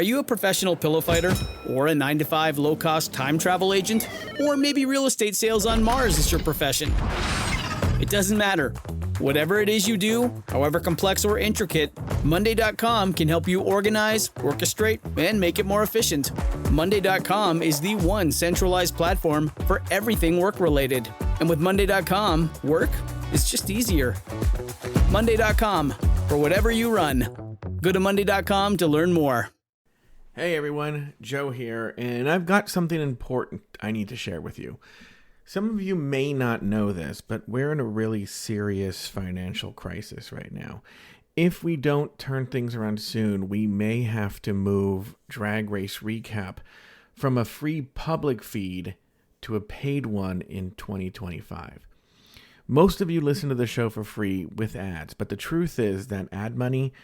Are you a professional pillow fighter? Or a 9-to-5 low-cost time travel agent? Or maybe real estate sales on Mars is your profession? It doesn't matter. Whatever it is you do, however complex or intricate, Monday.com can help you organize, orchestrate, and make it more efficient. Monday.com is the one centralized platform for everything work-related. And with Monday.com, work is just easier. Monday.com, for whatever you run. Go to Monday.com to learn more. Hey everyone, Joe here, and I've got something important I need to share with you. Some of you may not know this, but we're in a really serious financial crisis right now. If we don't turn things around soon, we may have to move Drag Race Recap from a free public feed to a paid one in 2025. Most of you listen to the show for free with ads, but the truth is that ad money,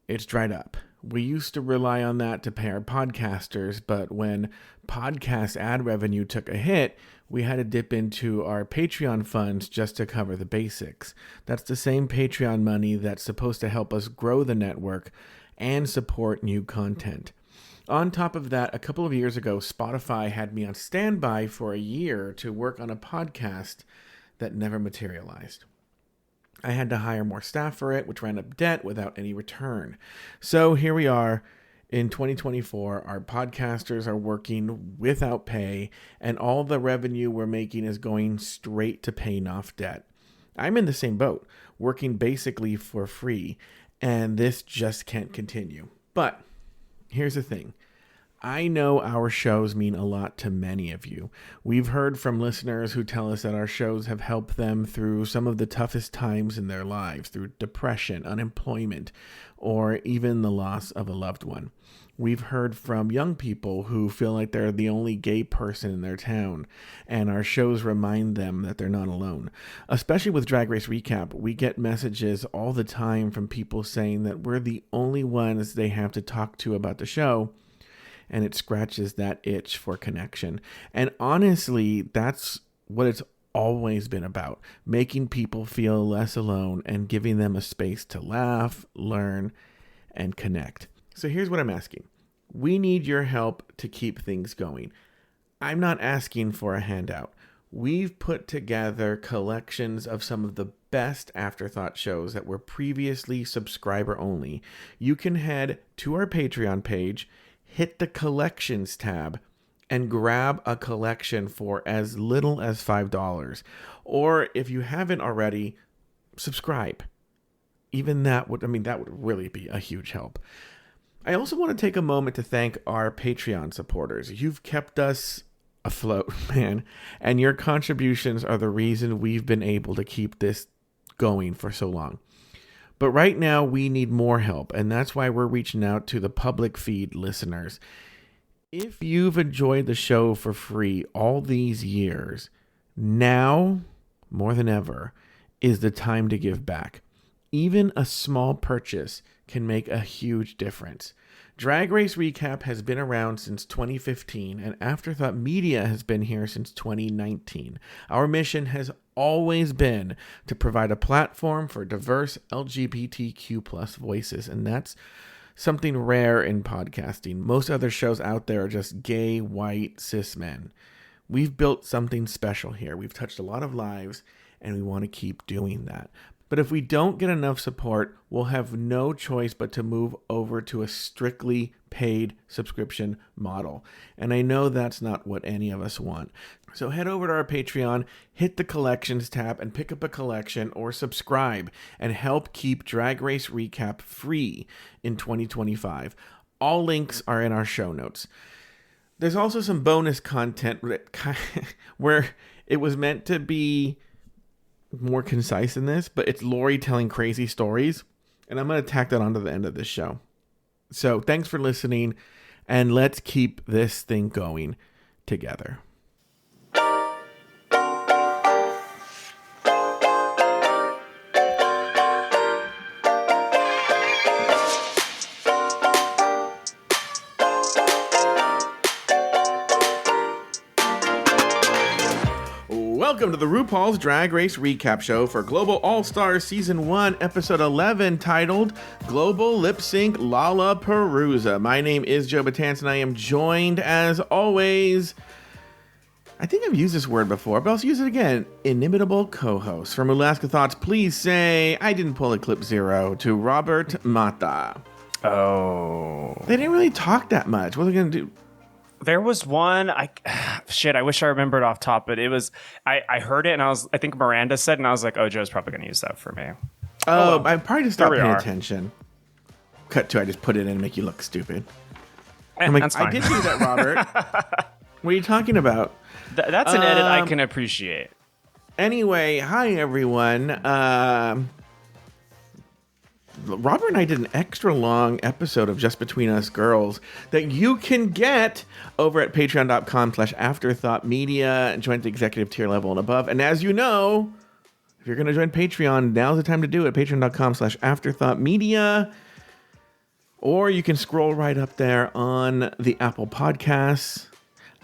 it's dried up. We used to rely on that to pay our podcasters, but when podcast ad revenue took a hit, we had to dip into our Patreon funds just to cover the basics. That's the same Patreon money that's supposed to help us grow the network and support new content. On top of that, a couple of years ago, Spotify had me on standby for a year to work on a podcast that never materialized. I had to hire more staff for it, which ran up debt without any return. So here we are in 2024. Our podcasters are working without pay, and all the revenue we're making is going straight to paying off debt. I'm in the same boat, working basically for free, and this just can't continue. But here's the thing. I know our shows mean a lot to many of you. We've heard from listeners who tell us that our shows have helped them through some of the toughest times in their lives, through depression, unemployment, or even the loss of a loved one. We've heard from young people who feel like they're the only gay person in their town, and our shows remind them that they're not alone. Especially with Drag Race Recap, we get messages all the time from people saying that we're the only ones they have to talk to about the show, and it scratches that itch for connection. And honestly, that's what it's always been about, making people feel less alone and giving them a space to laugh, learn, and connect. So here's what I'm asking. We need your help to keep things going. I'm not asking for a handout. We've put together collections of some of the best Afterthought shows that were previously subscriber only. You can head to our Patreon page, hit the collections tab, and grab a collection for as little as $5. Or if you haven't already, subscribe. Even that would really be a huge help. I also want to take a moment to thank our Patreon supporters. You've kept us afloat, man, and your contributions are the reason we've been able to keep this going for so long. But right now, we need more help, and that's why we're reaching out to the public feed listeners. If you've enjoyed the show for free all these years, now, more than ever, is the time to give back. Even a small purchase can make a huge difference. Drag Race Recap has been around since 2015, and Afterthought Media has been here since 2019. Our mission has always been to provide a platform for diverse LGBTQ+ voices, and that's something rare in podcasting. Most other shows out there are just gay, white, cis men. We've built something special here. We've touched a lot of lives, and we want to keep doing that. But if we don't get enough support, we'll have no choice but to move over to a strictly paid subscription model. And I know that's not what any of us want. So head over to our Patreon, hit the collections tab, and pick up a collection or subscribe and help keep Drag Race Recap free in 2025. All links are in our show notes. There's also some bonus content where it was meant to be more concise than this, but it's Lori telling crazy stories, and I'm going to tack that onto the end of this show. So thanks for listening, and let's keep this thing going together. Welcome to the RuPaul's Drag Race Recap Show for Global All-Stars Season 1, Episode 11, titled Global Lip Sync Lalaparuza. My name is Joe Batanz, and I am joined, as always, I think I've used this word before, but I'll use it again, inimitable co-host. From Alaska Thoughts, please say, I didn't pull a clip 0, to Robert Mata. Oh. They didn't really talk that much. What are they going to do? There was one, I wish I remembered off top, but it was, I heard it and I think Miranda said, and I was like, oh, Joe's probably going to use that for me. Oh, well, I probably just stopped paying attention. Cut to, I just put it in and make you look stupid. I'm like, that's fine. I did do that, Robert. What are you talking about? That's an edit I can appreciate. Anyway, hi, everyone. Robert and I did an extra long episode of Just Between Us Girls that you can get over at patreon.com/afterthoughtmedia and join the executive tier level and above. And as you know, if you're going to join Patreon, now's the time to do it. Patreon.com/afterthoughtmedia. Or you can scroll right up there on the Apple Podcasts.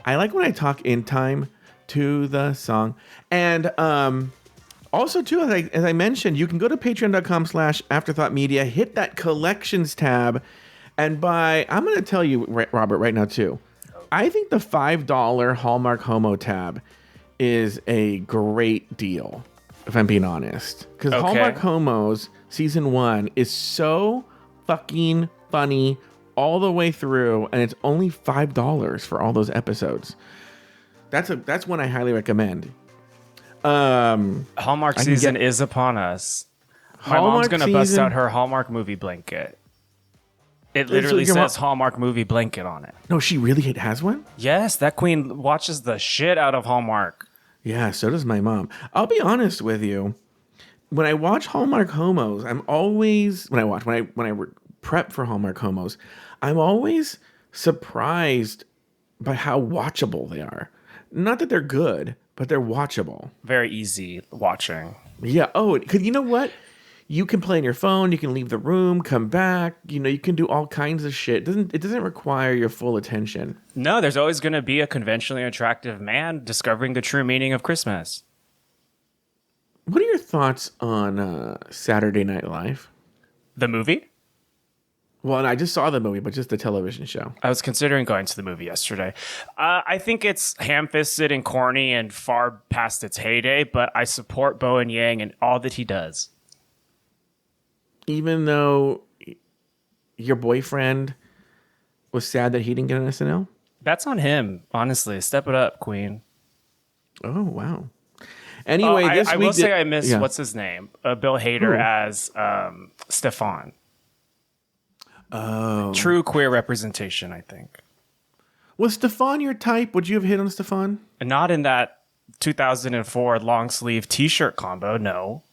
I like when I talk in time to the song. And, also, too, as I mentioned, you can go to patreon.com/afterthoughtmedia, hit that collections tab, and buy. I'm going to tell you, Robert, right now, too. I think the $5 Hallmark Homo tab is a great deal, if I'm being honest. Because Hallmark Homos Season 1 is so fucking funny all the way through, and it's only $5 for all those episodes. That's one I highly recommend. Hallmark season is upon us. My mom's gonna bust out her Hallmark movie blanket. It literally says Hallmark movie blanket on it. No, she really has one? Yes, that queen watches the shit out of Hallmark. Yeah, so does my mom. I'll be honest with you. When I watch Hallmark Homos, I'm always when I prep for Hallmark Homos, I'm always surprised by how watchable they are. Not that they're good, but they're watchable. Very easy watching. Yeah. Oh, because you know what? You can play on your phone. You can leave the room, come back. You know, you can do all kinds of shit. It doesn't require your full attention. No, there's always going to be a conventionally attractive man discovering the true meaning of Christmas. What are your thoughts on Saturday Night Live? The movie? Well, and I just saw the movie, but just the television show. I was considering going to the movie yesterday. I think it's ham-fisted and corny and far past its heyday, but I support Bowen Yang and all that he does. Even though your boyfriend was sad that he didn't get an SNL? That's on him, honestly. Step it up, Queen. Oh, wow. Anyway, this week... I will say I miss, what's his name? Bill Hader as Stefan. Oh. True queer representation, I think. Was Stefan your type? Would you have hit on Stefan? Not in that 2004 long sleeve t-shirt combo, no.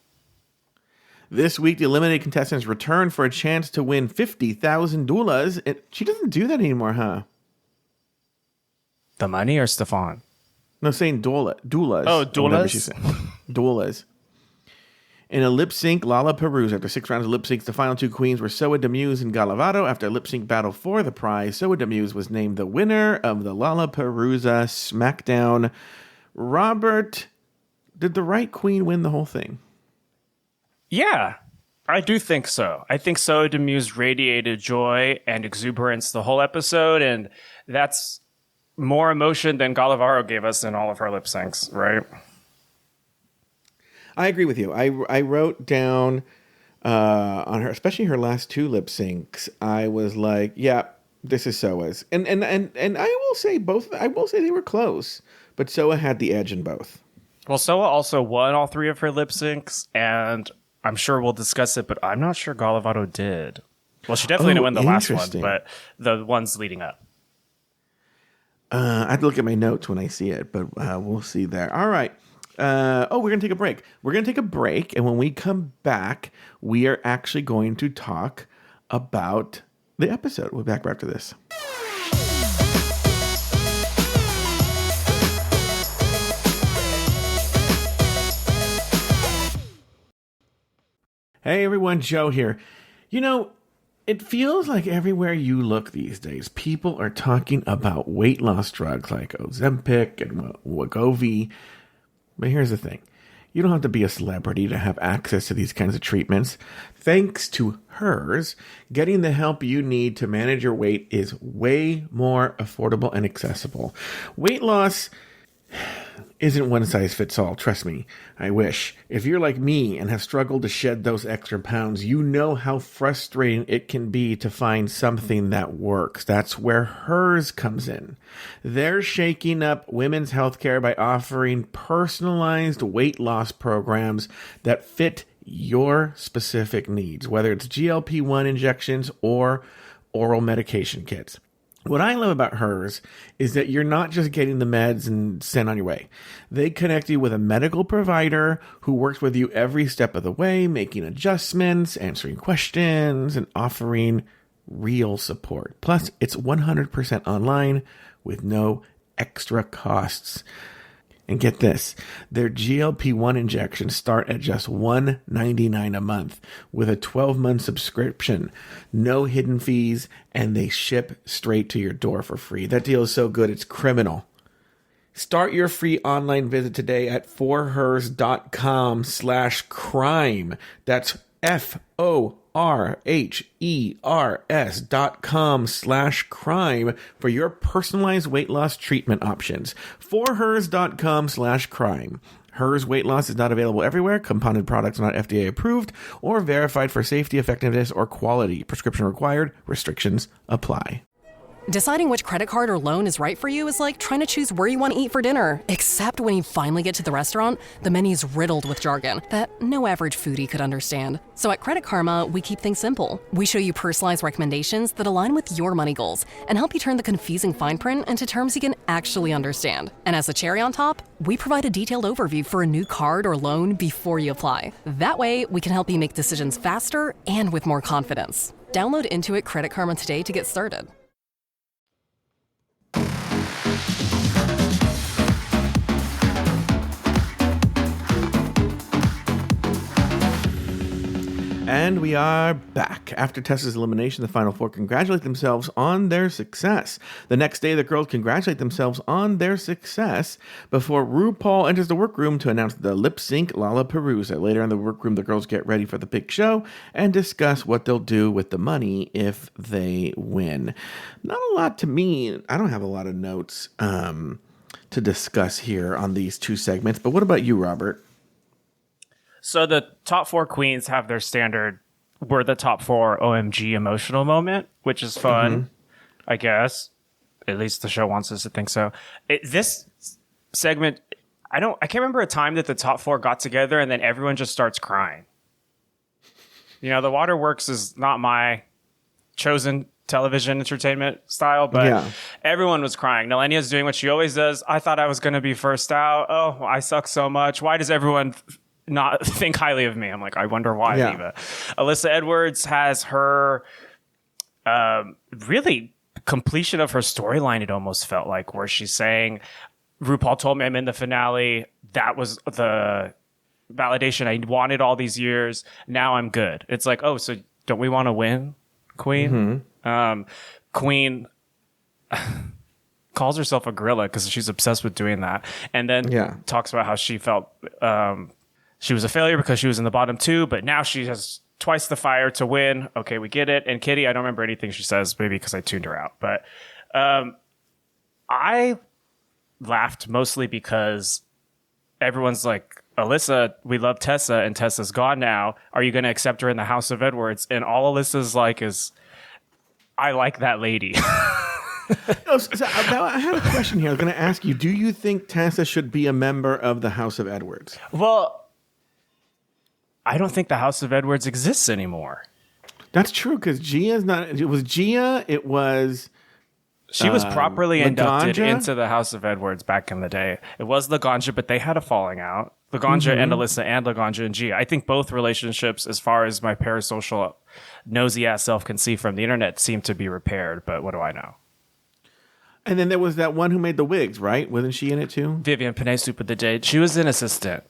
This week, the eliminated contestants return for a chance to win 50,000 doulas. She doesn't do that anymore, huh? The money or Stefan? No, saying doulas. Oh, doulas? Doulas. In a lip sync, Lalaparuza. After 6 rounds of lip syncs, the final 2 queens were Soa Demuse and Galavado. After a lip sync battle for the prize, Soa Demuse was named the winner of the Lalaparuza SmackDown. Robert, did the right queen win the whole thing? Yeah, I do think so. I think Soa Demuse radiated joy and exuberance the whole episode, and that's more emotion than Galavaro gave us in all of her lip syncs, right? I agree with you. I wrote down on her, especially her last 2 lip syncs. I was like, yeah, this is Soa's, and I will say both. I will say they were close, but Soa had the edge in both. Well, Soa also won all 3 of her lip syncs, and I'm sure we'll discuss it, but I'm not sure Galavado did. Well, she definitely didn't win the last one, but the ones leading up. I have to look at my notes when I see it, but we'll see there. All right. We're going to take a break. We're going to take a break, and when we come back, we are actually going to talk about the episode. We'll be back after this. Hey everyone, Joe here. You know, it feels like everywhere you look these days, people are talking about weight loss drugs like Ozempic and Wegovy. But here's the thing. You don't have to be a celebrity to have access to these kinds of treatments. Thanks to hers, getting the help you need to manage your weight is way more affordable and accessible. Weight loss isn't one size fits all. Trust me, I wish. If you're like me and have struggled to shed those extra pounds, you know how frustrating it can be to find something that works. That's where hers comes in. They're shaking up women's healthcare by offering personalized weight loss programs that fit your specific needs, whether it's GLP-1 injections or oral medication kits. What I love about hers is that you're not just getting the meds and sent on your way. They connect you with a medical provider who works with you every step of the way, making adjustments, answering questions, and offering real support. Plus, it's 100% online with no extra costs. And get this, their GLP-1 injections start at just $199 a month with a 12-month subscription, no hidden fees, and they ship straight to your door for free. That deal is so good, it's criminal. Start your free online visit today at forhers.com/crime. That's forhers.com/crime for your personalized weight loss treatment options. Forhers.com/crime. Hers weight loss is not available everywhere. Compounded products are not FDA approved or verified for safety, effectiveness, or quality. Prescription required. Restrictions apply. Deciding which credit card or loan is right for you is like trying to choose where you want to eat for dinner. Except when you finally get to the restaurant, the menu's riddled with jargon that no average foodie could understand. So at Credit Karma, we keep things simple. We show you personalized recommendations that align with your money goals and help you turn the confusing fine print into terms you can actually understand. And as a cherry on top, we provide a detailed overview for a new card or loan before you apply. That way, we can help you make decisions faster and with more confidence. Download Intuit Credit Karma today to get started. And we are back. After Tessa's elimination, the Final Four congratulate themselves on their success. The next day, the girls congratulate themselves on their success before RuPaul enters the workroom to announce the lip sync Lalaparuza. Later in the workroom, the girls get ready for the big show and discuss what they'll do with the money if they win. Not a lot to me. I don't have a lot of notes to discuss here on these two segments. But what about you, Robert? So the top four queens have their standard, we're the top four OMG emotional moment, which is fun, I guess. At least the show wants us to think so. This segment, I can't remember a time that the top four got together and then everyone just starts crying. You know, the Waterworks is not my chosen television entertainment style, but everyone was crying. Nalenia's doing what she always does. I thought I was going to be first out. Oh, I suck so much. Why does everyone not think highly of me? I'm like, I wonder why. Eva. Alyssa Edwards has her really completion of her storyline, it almost felt like, where she's saying, RuPaul told me I'm in the finale. That was the validation I wanted all these years. Now I'm good. It's like, oh, so don't we want to win, Queen? Queen calls herself a gorilla because she's obsessed with doing that. And then talks about how she felt she was a failure because she was in the bottom two, but now she has twice the fire to win. Okay, we get it. And Kitty, I don't remember anything she says, maybe because I tuned her out. But I laughed mostly because everyone's like, Alyssa, we love Tessa, and Tessa's gone now. Are you going to accept her in the House of Edwards? And all Alyssa's like is, I like that lady. So I had a question here. I was going to ask you, do you think Tessa should be a member of the House of Edwards? Well, I don't think the House of Edwards exists anymore. That's true, because Gia's not. It was Gia. It was. She was properly inducted Laganja? into the House of Edwards back in the day. It was Laganja, but they had a falling out. Laganja and Alyssa, and Laganja and Gia. I think both relationships, as far as my parasocial nosy ass self can see from the internet, seem to be repaired. But what do I know? And then there was that one who made the wigs, right? Wasn't she in it too? Vivian Panay Super the Jade. She was an assistant.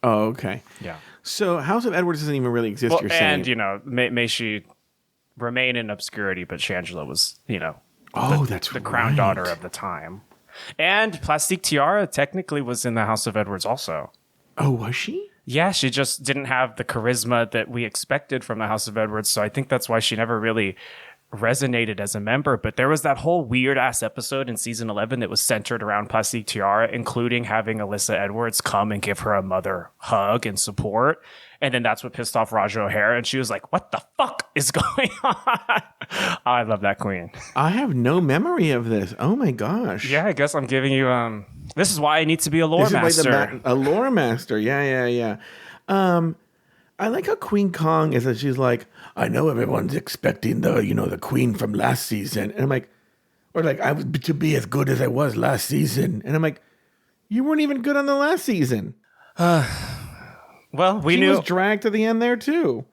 Oh, okay. Yeah. So House of Edwards doesn't even really exist, you're saying. And, you know, may she remain in obscurity, but Shangela was, you know, that's the crown daughter of the time. And Plastique Tiara technically was in the House of Edwards also. Oh, was she? Yeah, she just didn't have the charisma that we expected from the House of Edwards. So I think that's why she never really resonated as a member. But there was that whole weird ass episode in season 11 that was centered around Plastique Tiara, including having Alyssa Edwards come and give her a mother hug and support. And then that's what pissed off Raja O'Hara. And she was like, what the fuck is going on? I love that queen. I have no memory of this. Oh my gosh. Yeah, I guess I'm giving you, this is why I need to be a lore master. A lore master. Yeah. I like how Queen Kong is that she's like, I know everyone's expecting the queen from last season. And I'm like, or like, I was to be as good as I was last season. And I'm like, you weren't even good on the last season. Well, she was dragged to the end there too.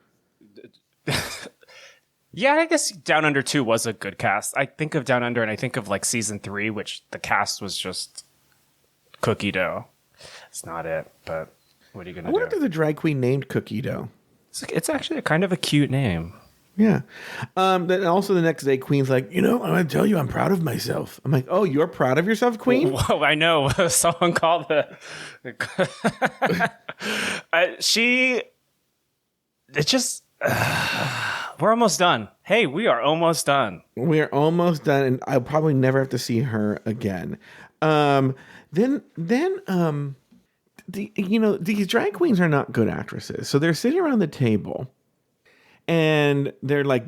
Yeah, I guess Down Under 2 was a good cast. I think of Down Under and I think of like season 3, which the cast was just cookie dough. It's not it, but what are you going to do? I wonder if there's a drag queen named Cookie Dough. It's actually a kind of a cute name. Yeah. Then also the next day, Queen's like, I'm going to tell you I'm proud of myself. I'm like, oh, you're proud of yourself, Queen? Whoa, I know. Someone called we're almost done. Hey, we are almost done. We're almost done, and I'll probably never have to see her again. These drag queens are not good actresses. So they're sitting around the table and they're like,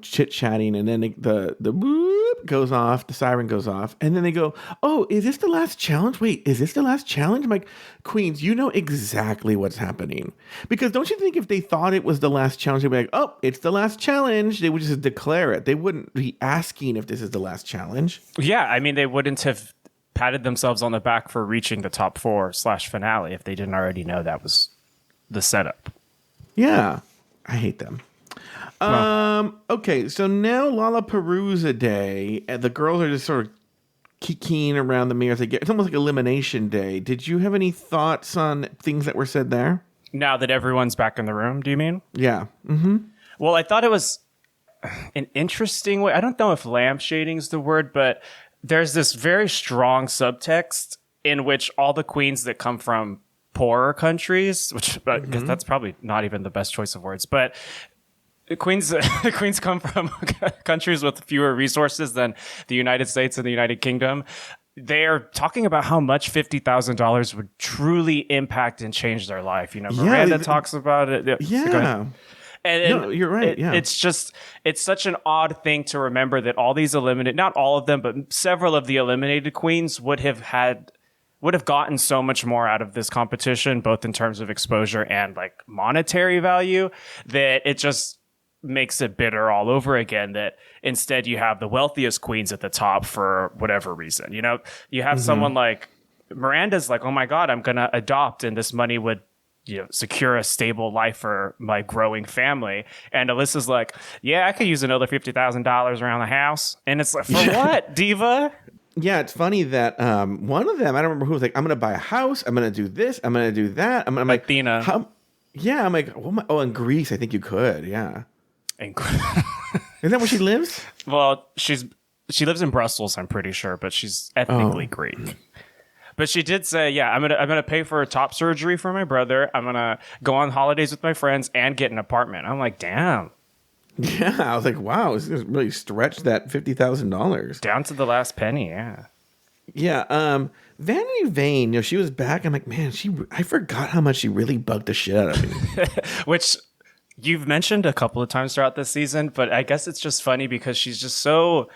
chit-chatting, and then the whoop goes off, the siren goes off, and then they go, oh, is this the last challenge? Wait, is this the last challenge? I'm like, queens, you know exactly what's happening. Because don't you think if they thought it was the last challenge, they'd be like, oh, it's the last challenge. They would just declare it. They wouldn't be asking if this is the last challenge. Yeah, I mean, they wouldn't have patted themselves on the back for reaching the top 4/finale if they didn't already know that was the setup. Yeah. I hate them. Okay, so now Lalaparuza Day, and the girls are just sort of kikiing around the mirror. It's almost like elimination day. Did you have any thoughts on things that were said there? Now that everyone's back in the room, do you mean? Yeah. Mm-hmm. Well, I thought it was an interesting way. I don't know if lampshading is the word, but there's this very strong subtext in which all the queens that come from poorer countries, which because that's probably not even the best choice of words, but queens come from countries with fewer resources than the United States and the United Kingdom. They're talking about how much $50,000 would truly impact and change their life. Miranda talks about it. Yeah. And no, you're right. Yeah. It's such an odd thing to remember that all these not all of them, but several of the eliminated queens would have gotten so much more out of this competition, both in terms of exposure and like monetary value, that it just makes it bitter all over again, that instead you have the wealthiest queens at the top for whatever reason. You have someone like Miranda's like, oh my God, I'm going to adopt and this money would secure a stable life for my growing family. And Alyssa's like, yeah, I could use another $50,000 around the house. And it's like, for what, diva? Yeah, it's funny that one of them, I don't remember who, was like, I'm going to buy a house. I'm going to do this. I'm going to do that. I'm like, Athena. Yeah, I'm like, in Greece, I think you could. Yeah. Isn't that where she lives? Well, she lives in Brussels, I'm pretty sure, but she's ethnically Greek. But she did say, yeah, I'm gonna pay for a top surgery for my brother. I'm gonna go on holidays with my friends and get an apartment. I'm like, damn. Yeah, I was like, wow, this is really stretched that $50,000 down to the last penny. Yeah. Yeah. Vanity Vane, she was back. I'm like, man, I forgot how much she really bugged the shit out of me. Which you've mentioned a couple of times throughout this season, but I guess it's just funny because she's just so.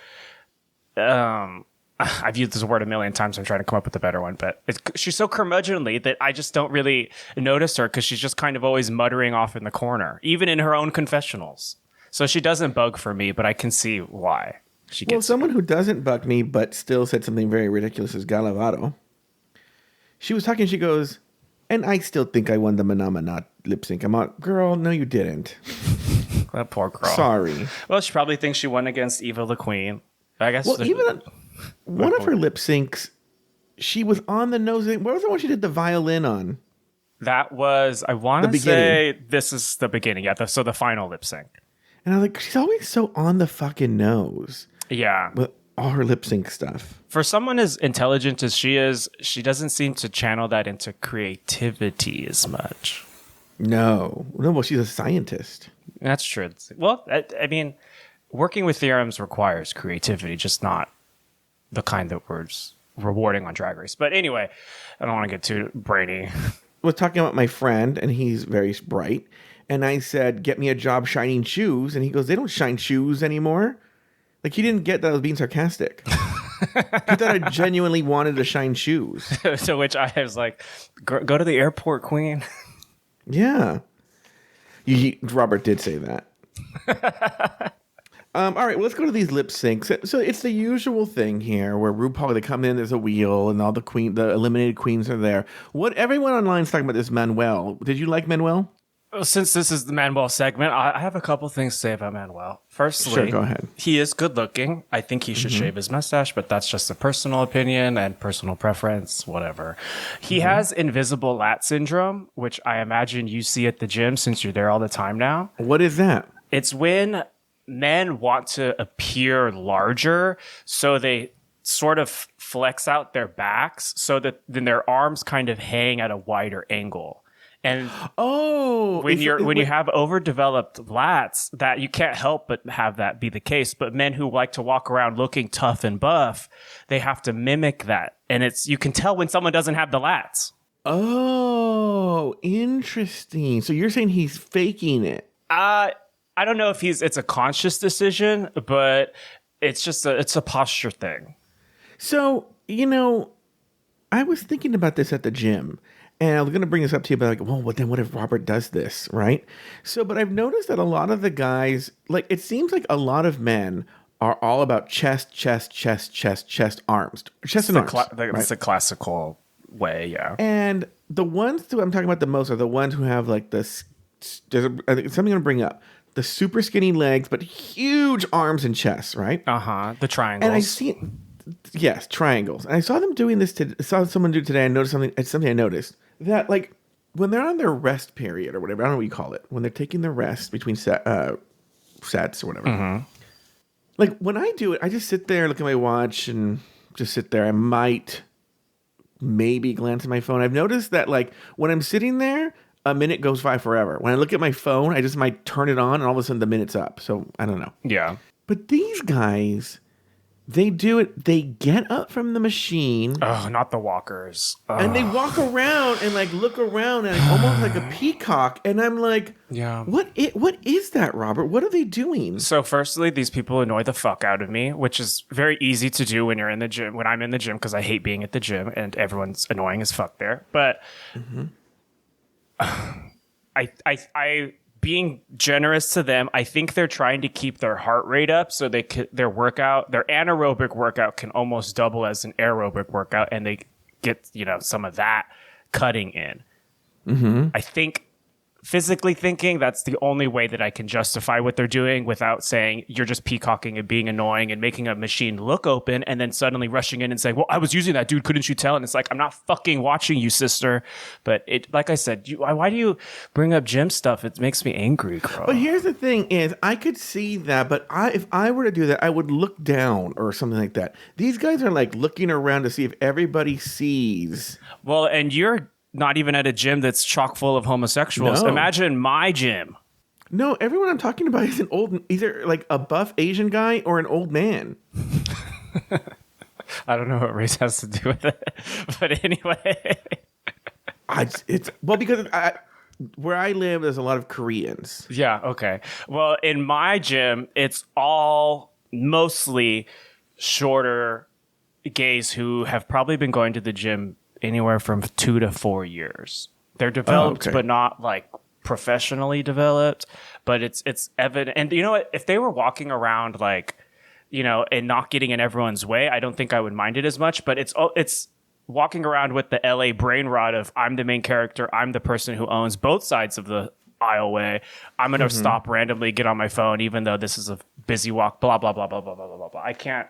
I've used this word a million times. I'm trying to come up with a better one, but she's so curmudgeonly that I just don't really notice her because she's just kind of always muttering off in the corner, even in her own confessionals. So she doesn't bug for me, but I can see why she gets. Well, someone who doesn't bug me but still said something very ridiculous is Galavado. She was talking. She goes, and I still think I won the Manamana lip sync. I'm like, girl, no, you didn't. That poor girl. Sorry. Well, she probably thinks she won against Eva the Queen. I guess. Well, even one of her lip syncs, she was on the nose. What was the one she did the violin on? That was, I want to say, this is the beginning. Yeah, so the final lip sync. And I was like, she's always so on the fucking nose. Yeah. But all her lip sync stuff. For someone as intelligent as she is, she doesn't seem to channel that into creativity as much. No, well, she's a scientist. That's true. Well, I mean, working with theorems requires creativity, just not the kind that was rewarding on Drag Race. But anyway, I don't want to get too brainy. I was talking about my friend, and he's very bright. And I said, get me a job shining shoes. And he goes, they don't shine shoes anymore. Like, he didn't get that I was being sarcastic. He thought I genuinely wanted to shine shoes. To which I was like, go to the airport, queen. Yeah. Robert did say that. All right, well, let's go to these lip syncs. So it's the usual thing here where RuPaul, they come in, there's a wheel, and all the eliminated queens are there. What everyone online is talking about this Manuel. Did you like Manuel? Well, since this is the Manuel segment, I have a couple things to say about Manuel. Firstly, sure, go ahead. He is good looking. I think he should shave his mustache, but that's just a personal opinion and personal preference, whatever. He has invisible lat syndrome, which I imagine you see at the gym since you're there all the time now. What is that? It's when men want to appear larger, so they sort of flex out their backs so that then their arms kind of hang at a wider angle. And when you have overdeveloped lats, that you can't help but have that be the case. But men who like to walk around looking tough and buff, they have to mimic that. And you can tell when someone doesn't have the lats. Oh, interesting. So you're saying he's faking it? I don't know if it's a conscious decision, but it's just it's a posture thing. So, I was thinking about this at the gym. And I was going to bring this up to you, but like, well, then what if Robert does this, right? So, but I've noticed that a lot of the guys, like, it seems like a lot of men are all about chest, arms. Chest and arms. It's the classical way, yeah. And the ones who I'm talking about the most are the ones who have, like, I think something I'm going to bring up. The super skinny legs, but huge arms and chests, right? The triangles. And I see, yes, triangles. And I saw them doing this, saw someone do it today. I noticed something, it's something I noticed. That, like, when they're on their rest period or whatever, I don't know what you call it, when they're taking their rest between sets or whatever. Like, when I do it, I just sit there, look at my watch, and just sit there. I might maybe glance at my phone. I've noticed that, like, when I'm sitting there, a minute goes by forever. When I look at my phone, I just might turn it on, and all of a sudden the minute's up. So, I don't know. Yeah. But these guys... They do it. They get up from the machine. Oh, not the walkers. And they walk around and like look around and almost like a peacock. And I'm like, yeah. What is that, Robert? What are they doing? So firstly, these people annoy the fuck out of me, which is very easy to do when you're in the gym, when I'm in the gym, because I hate being at the gym and everyone's annoying as fuck there. But I being generous to them, I think they're trying to keep their heart rate up so their anaerobic workout can almost double as an aerobic workout, and they get some of that cutting in. I think, physically thinking, that's the only way that I can justify what they're doing without saying you're just peacocking and being annoying and making a machine look open and then suddenly rushing in and saying, well, I was using that, dude, couldn't you tell? And it's like, I'm not fucking watching you, sister. But like I said, why do you bring up gym stuff? It makes me angry, bro. But here's the thing is, I could see that, but if I were to do that, I would look down or something like that. These guys are like looking around to see if everybody sees. Well, and you're not even at a gym that's chock full of homosexuals. No. Imagine my gym. No, everyone I'm talking about is either like a buff Asian guy or an old man. I don't know what race has to do with it, but anyway. Because where I live, there's a lot of Koreans. Yeah, okay. Well, in my gym, it's all mostly shorter gays who have probably been going to the gym anywhere from 2 to 4 years. They're developed, but not like professionally developed. But it's evident. And you know what? If they were walking around like, and not getting in everyone's way, I don't think I would mind it as much. But it's walking around with the LA brain rot of I'm the main character. I'm the person who owns both sides of the aisleway. I'm going to stop randomly, get on my phone, even though this is a busy walk. Blah blah blah blah blah blah blah blah. I can't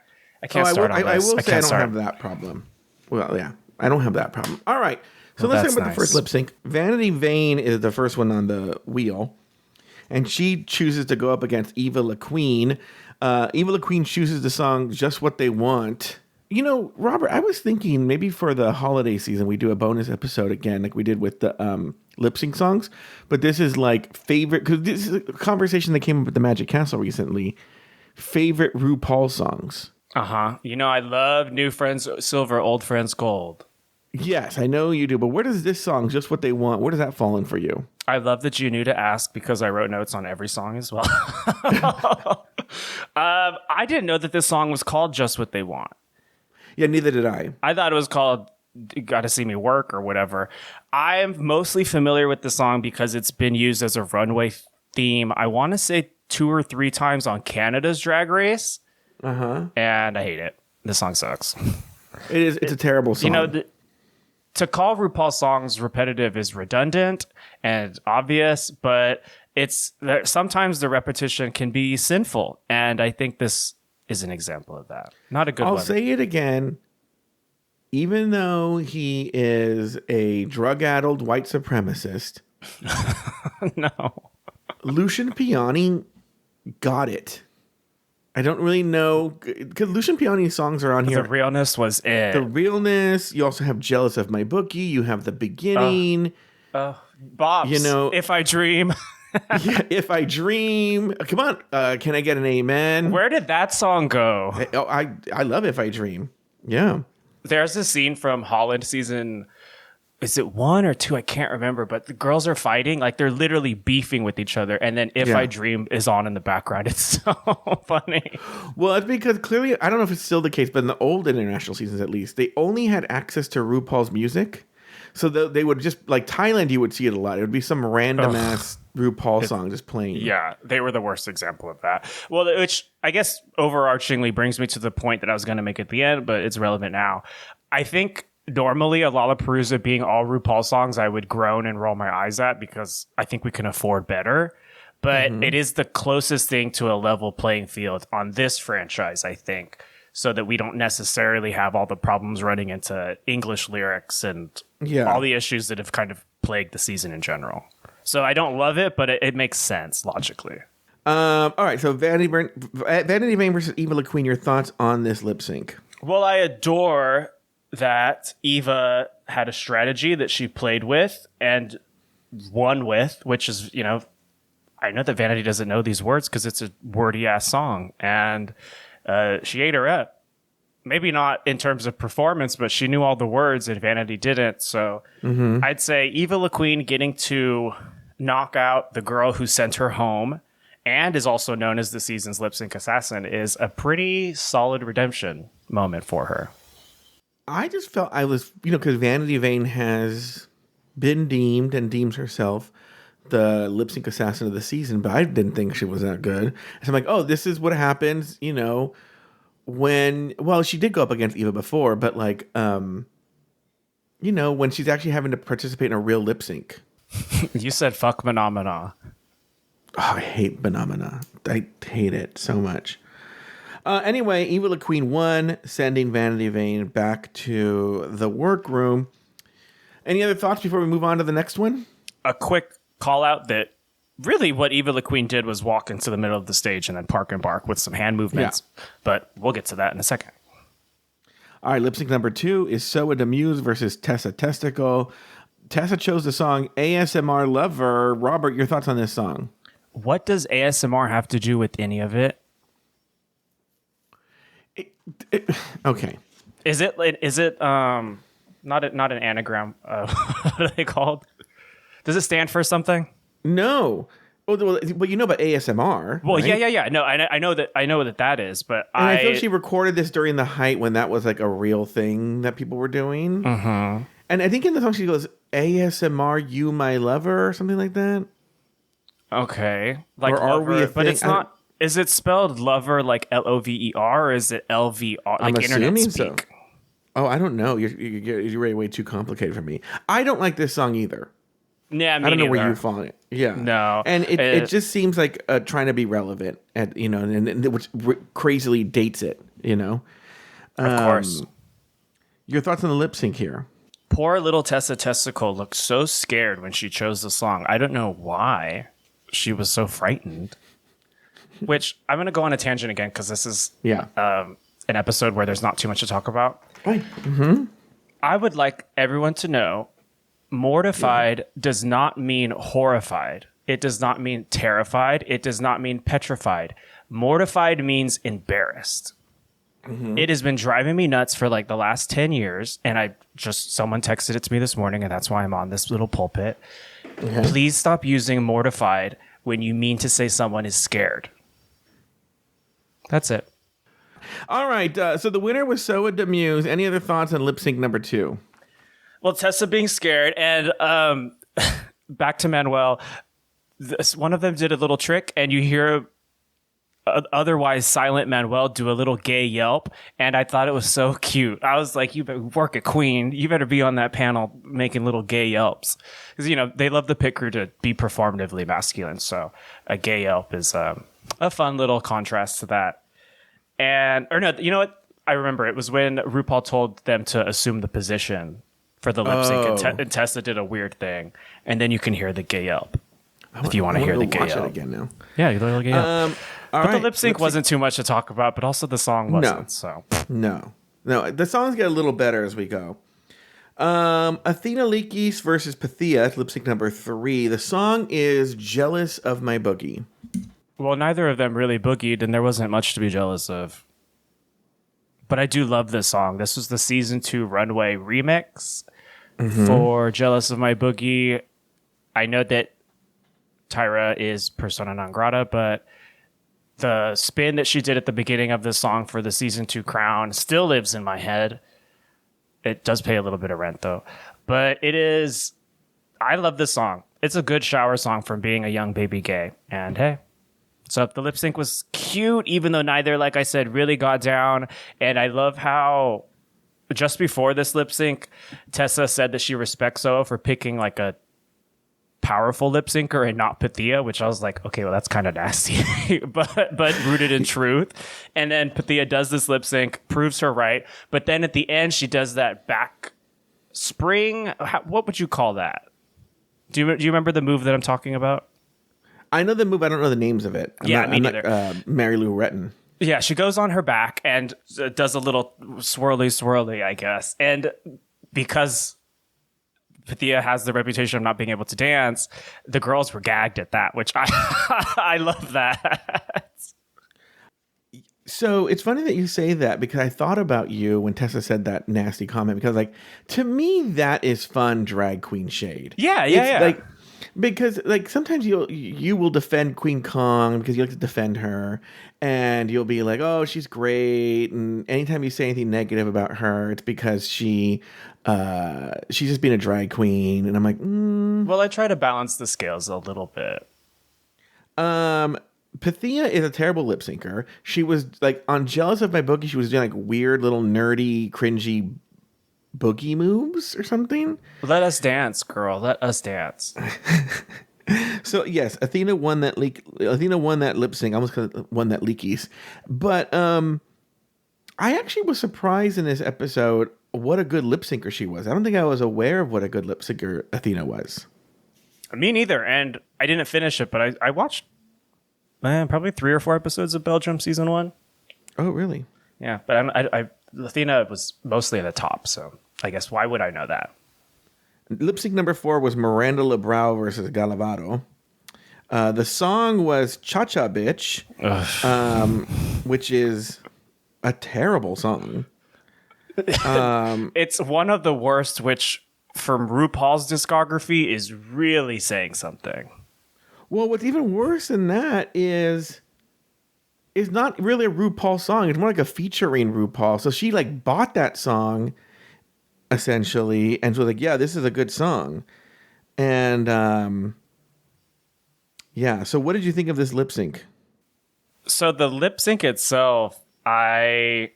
start on this. I will say I don't have that problem. Well, yeah. I don't have that problem. All right. So let's talk about the first lip sync. Vanity Vane is the first one on the wheel. and she chooses to go up against Eva La Queen. Eva La Queen chooses the song Just What They Want. You know, Robert, I was thinking maybe for the holiday season we do a bonus episode again, like we did with the lip sync songs. But this is like favorite, because this is a conversation that came up at the Magic Castle recently. Favorite RuPaul songs. You know, I love New Friends Silver, Old Friends Gold. Yes, I know you do. But where does this song, Just What They Want, where does that fall in for you? I love that you knew to ask because I wrote notes on every song as well. I didn't know that this song was called Just What They Want. Yeah, neither did I. I thought it was called Gotta See Me Work or whatever. I'm mostly familiar with the song because it's been used as a runway theme, I want to say 2 or 3 times on Canada's Drag Race. And I hate it. This song sucks. It's a terrible song. You know, to call RuPaul songs repetitive is redundant and obvious, but sometimes the repetition can be sinful. And I think this is an example of that. Not a good one. I'll say it again. Even though he is a drug-addled white supremacist, No. Lucian Piani got it. I don't really know, because Lucian Piani's songs are on here. The realness was it. The realness. You also have Jealous of My Bookie. You have The Beginning. Bob's, you know, If I Dream. Yeah, If I Dream. Come on. Can I get an amen? Where did that song go? I love If I Dream. Yeah. There's a scene from Holland season, is it 1 or 2? I can't remember, but the girls are fighting. Like, they're literally beefing with each other. And then If I Dream is on in the background. It's so funny. Well, it's because clearly, I don't know if it's still the case, but in the old international seasons at least, they only had access to RuPaul's music. So they would just, like Thailand, you would see it a lot. It would be some random ass RuPaul song just playing. Yeah, they were the worst example of that. Well, which I guess overarchingly brings me to the point that I was going to make at the end, but it's relevant now. I think normally a Lalaparuza being all RuPaul songs, I would groan and roll my eyes at because I think we can afford better. But it is the closest thing to a level playing field on this franchise, I think, so that we don't necessarily have all the problems running into English lyrics and all the issues that have kind of plagued the season in general. So I don't love it, but it makes sense logically. All right, so Vanity Vane versus Eva La Queen, your thoughts on this lip sync? Well, I adore that Eva had a strategy that she played with and won with, which is, you know, I know that Vanity doesn't know these words because it's a wordy ass song, and she ate her up. Maybe not in terms of performance, but she knew all the words and Vanity didn't. So I'd say Eva La Queen getting to knock out the girl who sent her home and is also known as the season's lip sync assassin is a pretty solid redemption moment for her. I just felt I was, you know, because Vanity Vane has been deemed and deems herself the lip sync assassin of the season, but I didn't think she was that good. So I'm like, oh, this is what happens, you know, when, well, she did go up against Eva before, but like, you know, when she's actually having to participate in a real lip sync. You said fuck Phenomena. Oh, I hate Phenomena. I hate it so much. Anyway, Eva La Queen won, sending Vanity Vane back to the workroom. Any other thoughts before we move on to the next one? A quick call out that really what Eva La Queen did was walk into the middle of the stage and then park and bark with some hand movements. Yeah. But we'll get to that in a second. All right, lip sync number 2 is Soa Demuse versus Tessa Testicle. Tessa chose the song ASMR Lover. Robert, your thoughts on this song? What does ASMR have to do with any of it? Okay. Is it not an anagram? What are they called? Does it stand for something? No. Well, you know about ASMR. Well, right? yeah. No, I know that is, but and I feel she recorded this during the height when that was like a real thing that people were doing. Mm-hmm. And I think in the song she goes, ASMR, you my lover, or something like that. Okay. Like, or are lover, we a but thing? it's not. Is it spelled lover like LOVER, or is it LVR like I'm internet assuming speak? So. Oh, I don't know. You're way too complicated for me. I don't like this song either. Yeah, me I don't know neither. where you fall it. Yeah, no, and it just seems like trying to be relevant, at you know, and which crazily dates it. You know, of course. Your thoughts on the lip sync here? Poor little Tessa Testicle looked so scared when she chose the song. I don't know why. she was so frightened. Which I'm going to go on a tangent again because this is an episode where there's not too much to talk about. Right. I would like everyone to know mortified does not mean horrified. It does not mean terrified. It does not mean petrified. Mortified means embarrassed. It has been driving me nuts for like the last 10 years. And someone texted it to me this morning, and that's why I'm on this little pulpit. Please stop using mortified when you mean to say someone is scared. That's it. All right. So the winner was Soa Demuse. Any other thoughts on lip sync number 2? Well, Tessa being scared, and back to Manuel. One of them did a little trick, and you hear otherwise silent Manuel do a little gay yelp, and I thought it was so cute. I was like, you better work at Queen. You better be on that panel making little gay yelps. Because, they love the pit crew to be performatively masculine, so a gay yelp is a fun little contrast to that. You know what? I remember it was when RuPaul told them to assume the position for the lip sync, and Tessa did a weird thing, and then you can hear the gay yelp. If you want to hear the gay yelp again now. Yeah, you little gay yelp. But the lip sync wasn't too much to talk about, but also the song wasn't. No. The songs get a little better as we go. Athena Likis versus Pythia, lip sync number 3. The song is Jealous of My Boogie. Well, neither of them really boogied, and there wasn't much to be jealous of. But I do love this song. This was the season 2 runway remix for Jealous of My Boogie. I know that Tyra is persona non grata, but the spin that she did at the beginning of the song for the season 2 crown still lives in my head. It does pay a little bit of rent, though. But I love this song. It's a good shower song from being a young baby gay. And hey. So the lip sync was cute, even though neither, like I said, really got down. And I love how just before this lip sync, Tessa said that she respects Zoe for picking like a powerful lip syncer and not Pythia, which I was like, okay, well, that's kind of nasty, but rooted in truth. And then Pythia does this lip sync, proves her right. But then at the end, she does that back spring. What would you call that? Do you remember the move that I'm talking about? I know the move. I don't know the names of it. Me neither. Mary Lou Retton. Yeah, she goes on her back and does a little swirly, I guess. And because Pythia has the reputation of not being able to dance, the girls were gagged at that, which I love that. So it's funny that you say that, because I thought about you when Tessa said that nasty comment, because like, to me, that is fun drag queen shade. Yeah. Like, because like sometimes you will defend Queen Kong because you like to defend her, and you'll be like, oh, she's great, and anytime you say anything negative about her, it's because she's just being a drag queen, and I'm like, Well, I try to balance the scales a little bit. Pythia is a terrible lip syncer. She was like on Jealous of My Boogie, she was doing like weird little nerdy, cringy boogie moves or something. Let us dance, girl. Let us dance. So yes, Athena won that lip sync. I almost won that leakies. But I actually was surprised in this episode what a good lip syncer she was. I don't think I was aware of what a good lip syncer Athena was. Me neither, and I didn't finish it, but I watched probably 3 or 4 episodes of Belgium season 1. Oh, really? Yeah, but Athena was mostly at the top, so I guess why would I know that? Lip sync number 4 was Miranda Lebrau versus Galavado. The song was Cha Cha Bitch, which is a terrible song. It's one of the worst, which from RuPaul's discography is really saying something. Well, what's even worse than that is not really a RuPaul song. It's more like a featuring RuPaul. So she like bought that song essentially and was like, yeah, this is a good song. And yeah. So what did you think of this lip sync? So the lip sync itself, I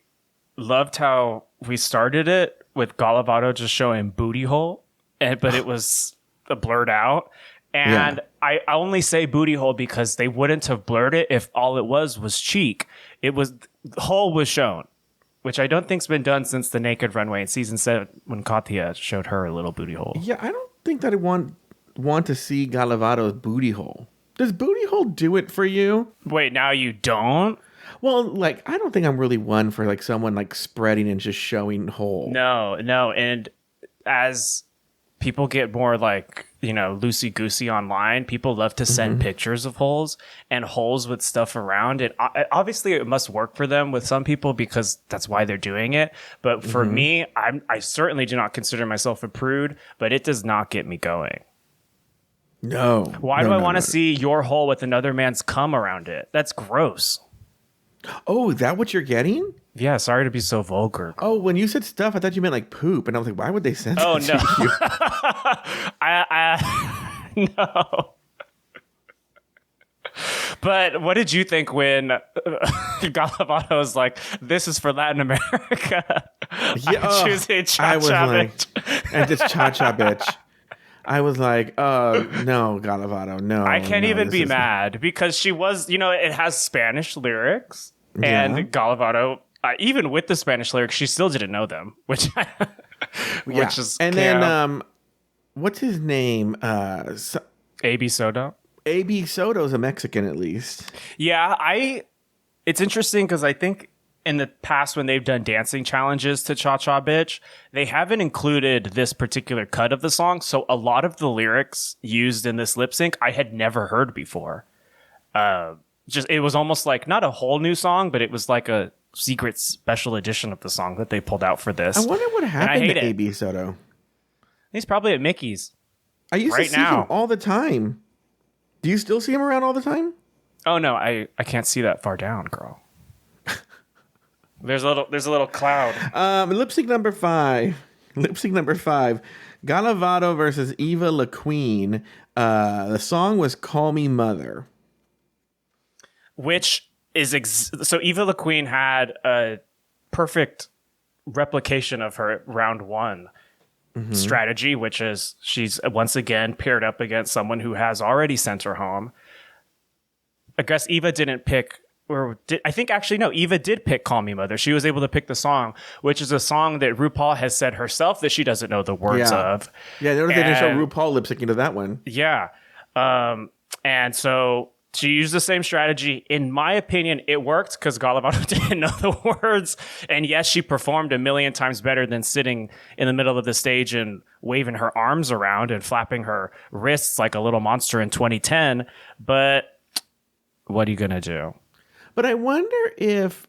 loved how we started it with Galavado just showing booty hole, but it was blurred out. And yeah. I only say booty hole because they wouldn't have blurred it if all it was cheek. The hole was shown, which I don't think's been done since the naked runway in season 7 when Katya showed her a little booty hole. Yeah, I don't think that I want to see Galavado's booty hole. Does booty hole do it for you? Wait, now you don't? Well, like, I don't think I'm really one for like someone like spreading and just showing hole. No. And as people get more like, loosey-goosey online, people love to send pictures of holes and holes with stuff around it. Obviously, it must work for them with some people because that's why they're doing it. But for me, I certainly do not consider myself a prude, but it does not get me going. No. Why do I want to see your hole with another man's cum around it? That's gross. Oh, is that what you're getting? Yeah, sorry to be so vulgar. Oh, when you said stuff, I thought you meant like poop, and I was like, why would they send that no. to you? No. But what did you think when Galavato was like, "This is for Latin America"? Yeah, I'm choosing I was cha-cha, like, bitch. and just cha-cha, bitch. I was like, no, Galavato, no. I can't no, even this be is- mad because she was, it has Spanish lyrics, Yeah. and Galavato, even with the Spanish lyrics, she still didn't know them, which is and then what's his name? AB Soda. AB Soto's a Mexican, at least. Yeah, it's interesting because I think in the past when they've done dancing challenges to Cha Cha Bitch, they haven't included this particular cut of the song. So a lot of the lyrics used in this lip sync I had never heard before. It was almost like not a whole new song, but it was like a secret special edition of the song that they pulled out for this. I wonder what happened to it. AB Soto. He's probably at Mickey's. I used to Right see now. him all the time. Do you still see him around all the time? Oh no, I can't see that far down, girl. There's a little cloud. Lip sync number 5. Galavato versus Eva La Queen. The song was "Call Me Mother." Which is so Eva La Queen had a perfect replication of her round 1 strategy, which is she's once again paired up against someone who has already sent her home. I guess Eva didn't pick, Eva did pick "Call Me Mother." She was able to pick the song, which is a song that RuPaul has said herself that she doesn't know the words of. Yeah, notice they didn't show RuPaul lip syncing to that one. Yeah. And so she used the same strategy. In my opinion, it worked because Galavato didn't know the words. And yes, she performed a million times better than sitting in the middle of the stage and waving her arms around and flapping her wrists like a little monster in 2010. But what are you going to do? But I wonder if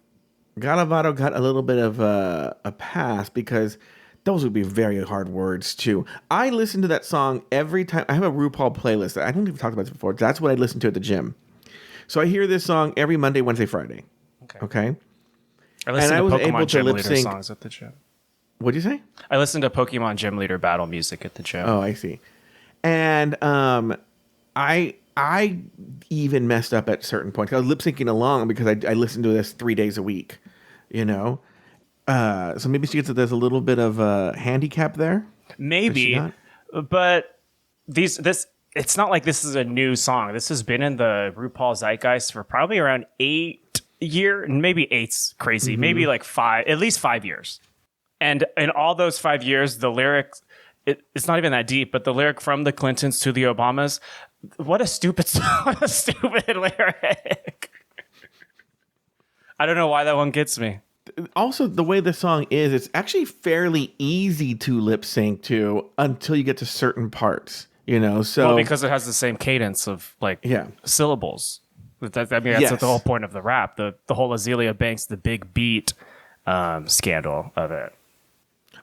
Galavato got a little bit of a pass because those would be very hard words too. I listen to that song every time. I have a RuPaul playlist. I don't think we've talked about this before. That's what I listen to at the gym. So I hear this song every Monday, Wednesday, Friday. Okay. I listen to was Pokemon able to Gym lip Leader sync. songs at the gym. What'd you say? I listen to Pokemon Gym Leader battle music at the gym. Oh, I see. And I even messed up at certain points. I was lip syncing along because I listened to this 3 days a week, So maybe she gets that there's a little bit of a handicap there. Maybe, but it's not like this is a new song. This has been in the RuPaul zeitgeist for probably around 8 years. Maybe 8's crazy. Maybe like 5, at least 5 years. And in all those 5 years, the lyrics, it's not even that deep, but the lyric "From the Clintons to the Obamas," what a stupid lyric. I don't know why that one gets me. Also, the way the song is, it's actually fairly easy to lip sync to until you get to certain parts, So Well, because it has the same cadence of syllables. That's the whole point of the rap. The whole Azealia Banks, the big beat scandal of it.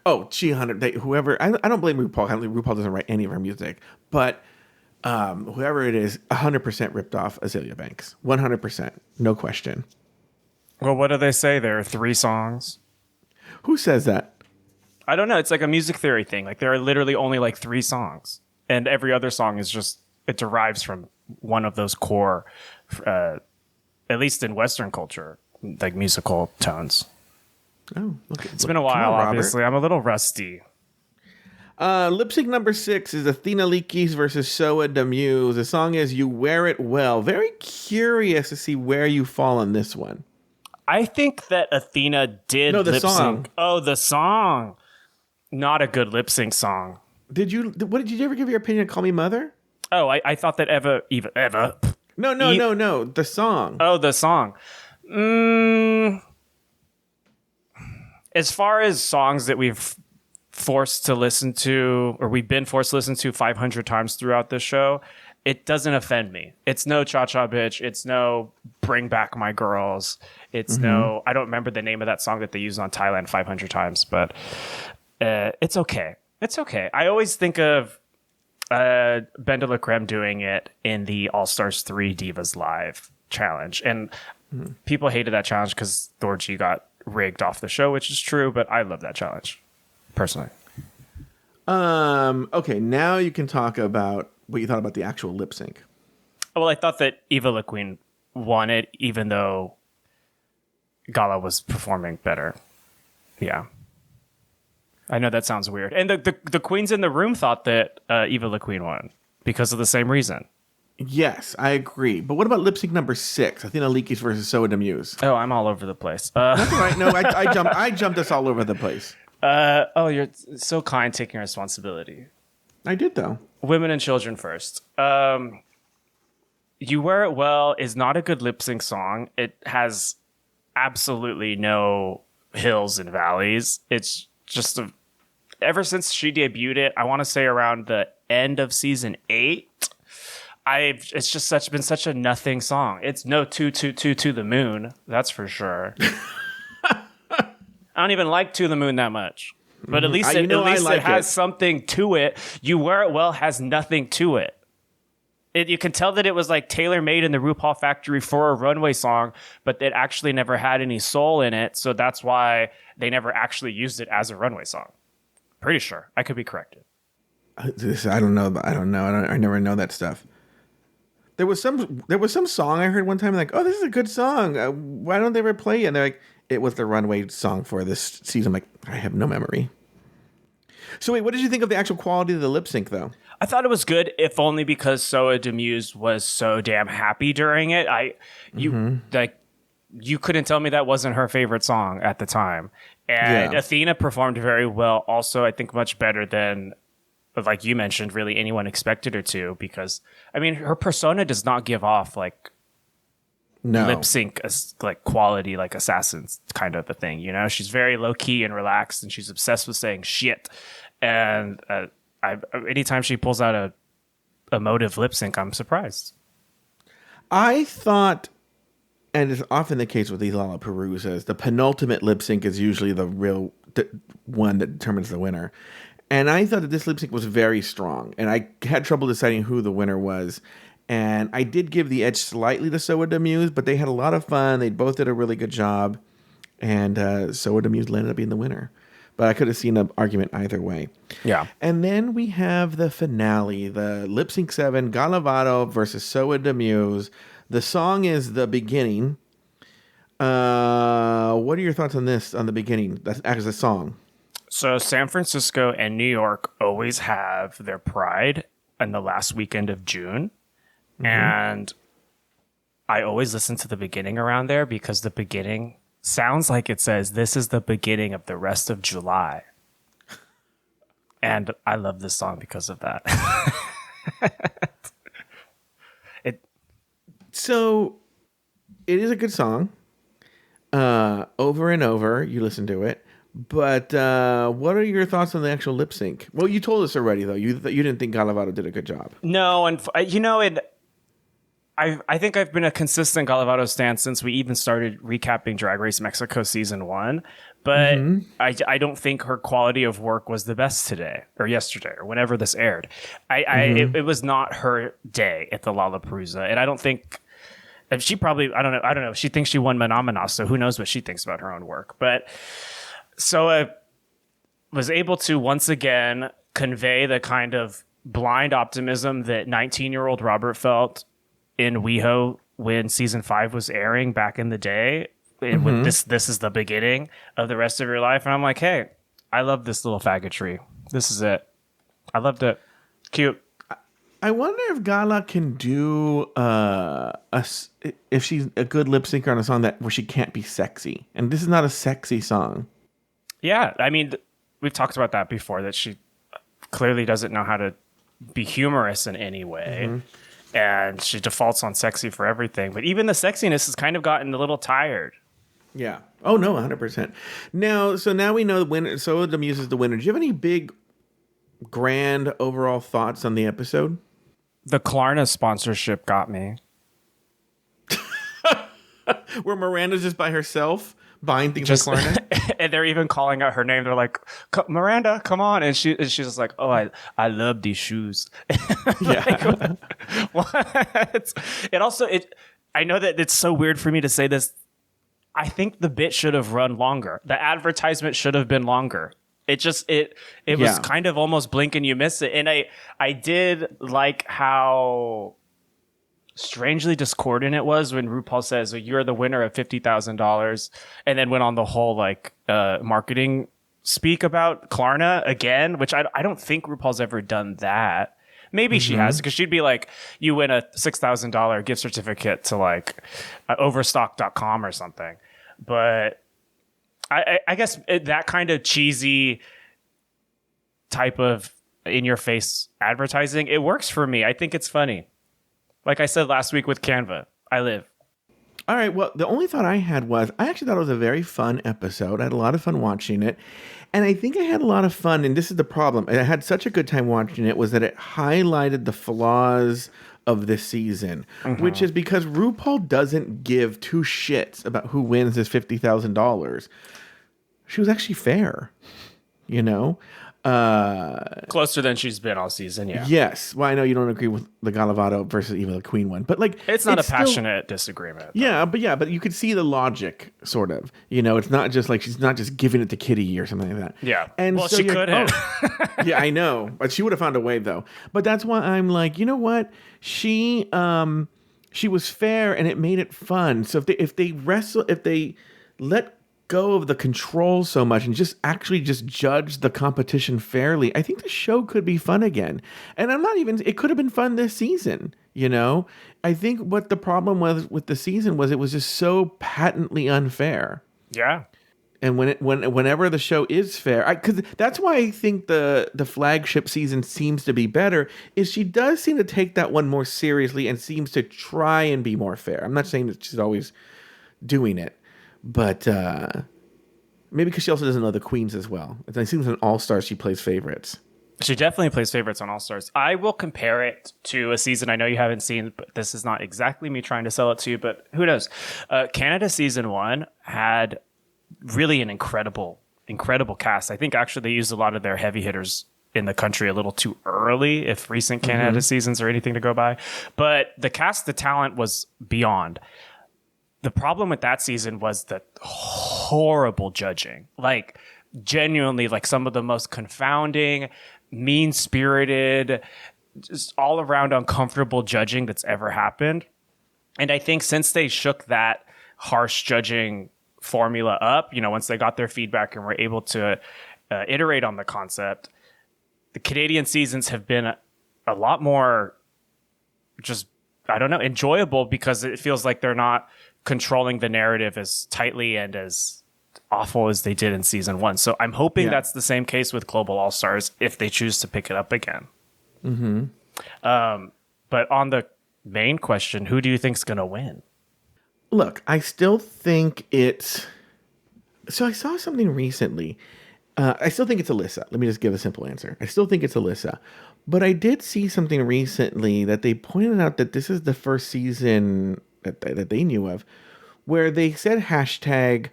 Oh, whoever. I don't blame RuPaul. RuPaul doesn't write any of her music, but whoever it is, 100% ripped off Azealia Banks. 100%, no question. Well, what do they say? There are 3 songs. Who says that? I don't know. It's like a music theory thing. Like there are literally only like 3 songs, and every other song is just it derives from one of those core, at least in Western culture, like musical tones. Oh, It's been a while. Obviously, I'm a little rusty. Lip sync number 6 is Athena Likis versus Soa Demuse. The song is "You Wear It Well." Very curious to see where you fall on this one. I think that Athena did the lip song. sync. Oh, the song. Not a good lip sync song. Did you ever give your opinion on "Call Me Mother"? Oh, I thought that Eva No. The song. Oh, the song. As far as songs that we've forced to listen to, or we've been forced to listen to 500 times throughout this show, it doesn't offend me. It's no Cha Cha Bitch. It's no Bring Back My Girls. It's no, I don't remember the name of that song that they used on Thailand 500 times, but it's okay. It's okay. I always think of Ben de la Creme doing it in the All Stars 3 Divas Live challenge. And people hated that challenge because Thorgy got rigged off the show, which is true, but I love that challenge, personally. Okay, now you can talk about what you thought about the actual lip sync. Well, I thought that Eva La Queen won it, even though Gala was performing better. Yeah. I know that sounds weird. And the queens in the room thought that Eva La Queen won because of the same reason. Yes, I agree. But what about lip sync number 6? Athena Leakis versus Soa de Muse. Oh, I'm all over the place. That's all right. No, I jumped us all over the place. You're so kind, taking responsibility. I did, though. Women and children first. You Wear It Well is not a good lip sync song. It has absolutely no hills and valleys. It's just ever since she debuted it, I want to say around the end of season 8, it's just been such a nothing song. It's no to the moon, that's for sure. I don't even like To the Moon that much, but at least it has something to it. You Wear It Well has nothing to it. You can tell that it was like tailor-made in the RuPaul factory for a runway song, but it actually never had any soul in it, so that's why they never actually used it as a runway song. Pretty sure. I could be corrected. I don't know. I never know that stuff. There was some song I heard one time like, oh, this is a good song. Why don't they ever play it? And they're like, it was the runway song for this season. I'm like, I have no memory. So wait, what did you think of the actual quality of the lip sync, though? I thought it was good, if only because Soa de Muse was so damn happy during it. You couldn't tell me that wasn't her favorite song at the time. And Athena performed very well. Also, I think much better than, like you mentioned, really anyone expected her to. Because, I mean, her persona does not give off like lip sync like quality, like Assassins kind of a thing. You know, she's very low key and relaxed, and she's obsessed with saying shit. And anytime she pulls out a emotive lip sync, I'm surprised. I thought, and it's often the case with these Lalaparuzas, the penultimate lip sync is usually the one that determines the winner. And I thought that this lip sync was very strong, and I had trouble deciding who the winner was. And I did give the edge slightly to Soa de Muse, but they had a lot of fun. They both did a really good job, and Soa de Muse ended up being the winner. But I could have seen an argument either way. Yeah. And then we have the finale, the Lip Sync 7, Galavado versus Soa de Muse. The song is The Beginning. What are your thoughts on this, on The Beginning, as a song? So San Francisco and New York always have their Pride on the last weekend of June. Mm-hmm. And I always listen to The Beginning around there because The Beginning sounds like it says, this is the beginning of the rest of July. And I love this song because of that. So it is a good song. Over and over, you listen to it. But what are your thoughts on the actual lip sync? Well, you told us already, though. You didn't think Galavado did a good job. No, and I think I've been a consistent Galavado stan since we even started recapping Drag Race Mexico season 1. But I don't think her quality of work was the best today or yesterday or whenever this aired. It was not her day at the Lalaparuza, and I don't think. She probably, I don't know. She thinks she won Menomina, so who knows what she thinks about her own work. But Soa was able to once again convey the kind of blind optimism that 19-year-old Robert felt in WeHo when season 5 was airing back in the day. When this is the beginning of the rest of your life. And I'm like, hey, I love this little faggotry. This is it. I loved it. Cute. I wonder if Gala can do if she's a good lip syncer on a song where she can't be sexy. And this is not a sexy song. Yeah, I mean, we've talked about that before, that she clearly doesn't know how to be humorous in any way. and she defaults on sexy for everything. But even the sexiness has kind of gotten a little tired. Yeah. Oh no, 100%. Now we know the winner. So the Muse is the winner. Do you have any big, grand overall thoughts on the episode? The Klarna sponsorship got me. Where Miranda's just by herself buying things Just from Klarna? and they're even calling out her name. They're like, Miranda, come on. And she's just like, oh, I love these shoes. Yeah. What? I know that it's so weird for me to say this. I think the bit should have run longer. The advertisement should have been longer. It was kind of almost blink and you miss it. And I did like how strangely discordant it was when RuPaul says, you're the winner of $50,000, and then went on the whole marketing speak about Klarna again, which I don't think RuPaul's ever done that. Maybe she has, because she'd be like, you win a $6,000 gift certificate to overstock.com or something. But I guess that kind of cheesy type of in-your-face advertising, it works for me. I think it's funny. Like I said last week with Canva, I live. All right. Well, the only thought I had was I actually thought it was a very fun episode. I had a lot of fun watching it. And I think I had a lot of fun. And this is the problem. I had such a good time watching it, was that it highlighted the flaws of this season, which is because RuPaul doesn't give two shits about who wins this $50,000. She was actually fair, you know? Closer than she's been all season, yeah. Yes. Well, I know you don't agree with the Galavado versus Eva the Queen one, but it's not a passionate disagreement. Yeah, but you could see the logic, sort of. You know, it's not just like she's not just giving it to Kitty or something like that. Yeah. And well, so she could have. Yeah, I know, but she would have found a way though. But that's why I'm like, you know what? She was fair and it made it fun. So if they let go of the control so much and just judge the competition fairly, I think the show could be fun again. And it could have been fun this season, you know? I think what the problem was with the season was it was just so patently unfair. Yeah. And whenever the show is fair, because that's why I think the flagship season seems to be better, is she does seem to take that one more seriously and seems to try and be more fair. I'm not saying that she's always doing it, but maybe because she also doesn't know the queens as well. It seems in All Stars she plays favorites. She definitely plays favorites on All Stars. I will compare it to a season I know you haven't seen, but this is not exactly me trying to sell it to you, but who knows? Canada season 1 had really an incredible cast. I think actually they used a lot of their heavy hitters in the country a little too early, if recent Canada seasons are anything to go by. But the cast, the talent was beyond. The problem with that season was the horrible judging. Like, genuinely, like some of the most confounding, mean-spirited, just all around uncomfortable judging that's ever happened. And I think since they shook that harsh judging formula up, you know, once they got their feedback and were able to iterate on the concept, the Canadian seasons have been a lot more just, I don't know, enjoyable, because it feels like they're not controlling the narrative as tightly and as awful as they did in season 1. So I'm hoping that's the same case with Global All Stars if they choose to pick it up again. But on the main question, who do you think's going to win? Look, I still think it's... So I saw something recently. I still think it's Alyssa. Let me just give a simple answer. I still think it's Alyssa. But I did see something recently that they pointed out that this is the first season that they knew of where they said hashtag,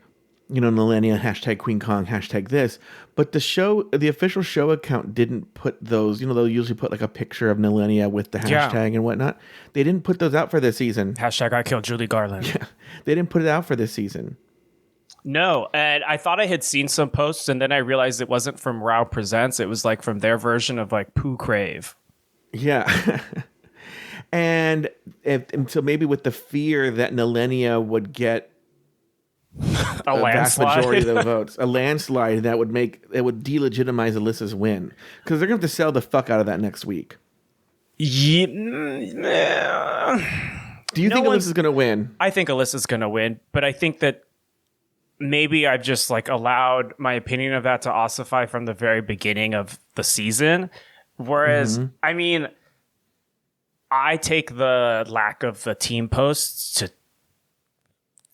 you know, millennia, hashtag Queen Kong, hashtag this. But the official show account didn't put those, you know, they'll usually put like a picture of millennia with the hashtag and whatnot. They didn't put those out for this season. Hashtag I killed Julie Garland. Yeah, they didn't put it out for this season. No, and I thought I had seen some posts, and then I realized it wasn't from Rao Presents. It was like from their version of like Pooh Crave. Yeah. and so maybe with the fear that Nilenia would get a vast majority of the votes, a landslide that would delegitimize Alyssa's win, because they're going to have to sell the fuck out of that next week. Yeah. Do you think Alyssa's going to win? I think Alyssa's going to win, but I think that maybe I've just like allowed my opinion of that to ossify from the very beginning of the season. Whereas, I mean, I take the lack of the team posts to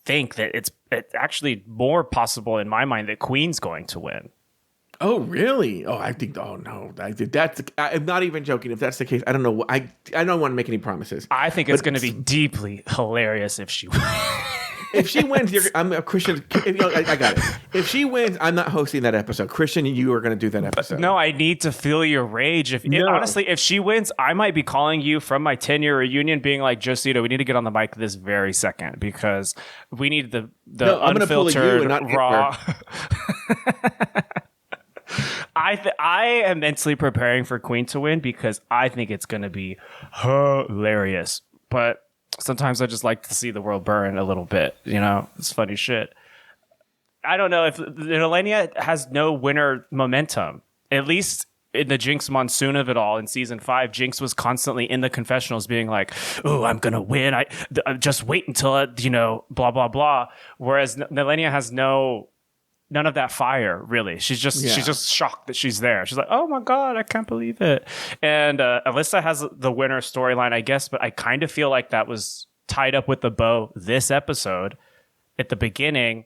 think that it's actually more possible in my mind that Queen's going to win. Oh, really? Oh, I think. Oh no, I'm not even joking. If that's the case, I don't know. I don't want to make any promises. I think it's going to be deeply hilarious if she wins. If she wins, I'm a Christian. I got it. If she wins, I'm not hosting that episode. Christian, you are going to do that episode. No, I need to feel your rage. Honestly, if she wins, I might be calling you from my 10-year reunion being like, Josito, we need to get on the mic this very second because we need the unfiltered, raw. I am mentally preparing for Queen to win because I think it's going to be hilarious. But sometimes I just like to see the world burn a little bit. It's funny shit. I don't know if Nelenia has no winner momentum. At least in the Jinx monsoon of it all in season 5, Jinx was constantly in the confessionals being like, "Oh, I'm gonna win. I just wait until blah blah blah." Whereas Nelenia has none of that fire, really. She's just shocked that she's there. She's like, "Oh my god, I can't believe it." And Alyssa has the winner storyline, I guess, but I kind of feel like that was tied up with the bow this episode at the beginning.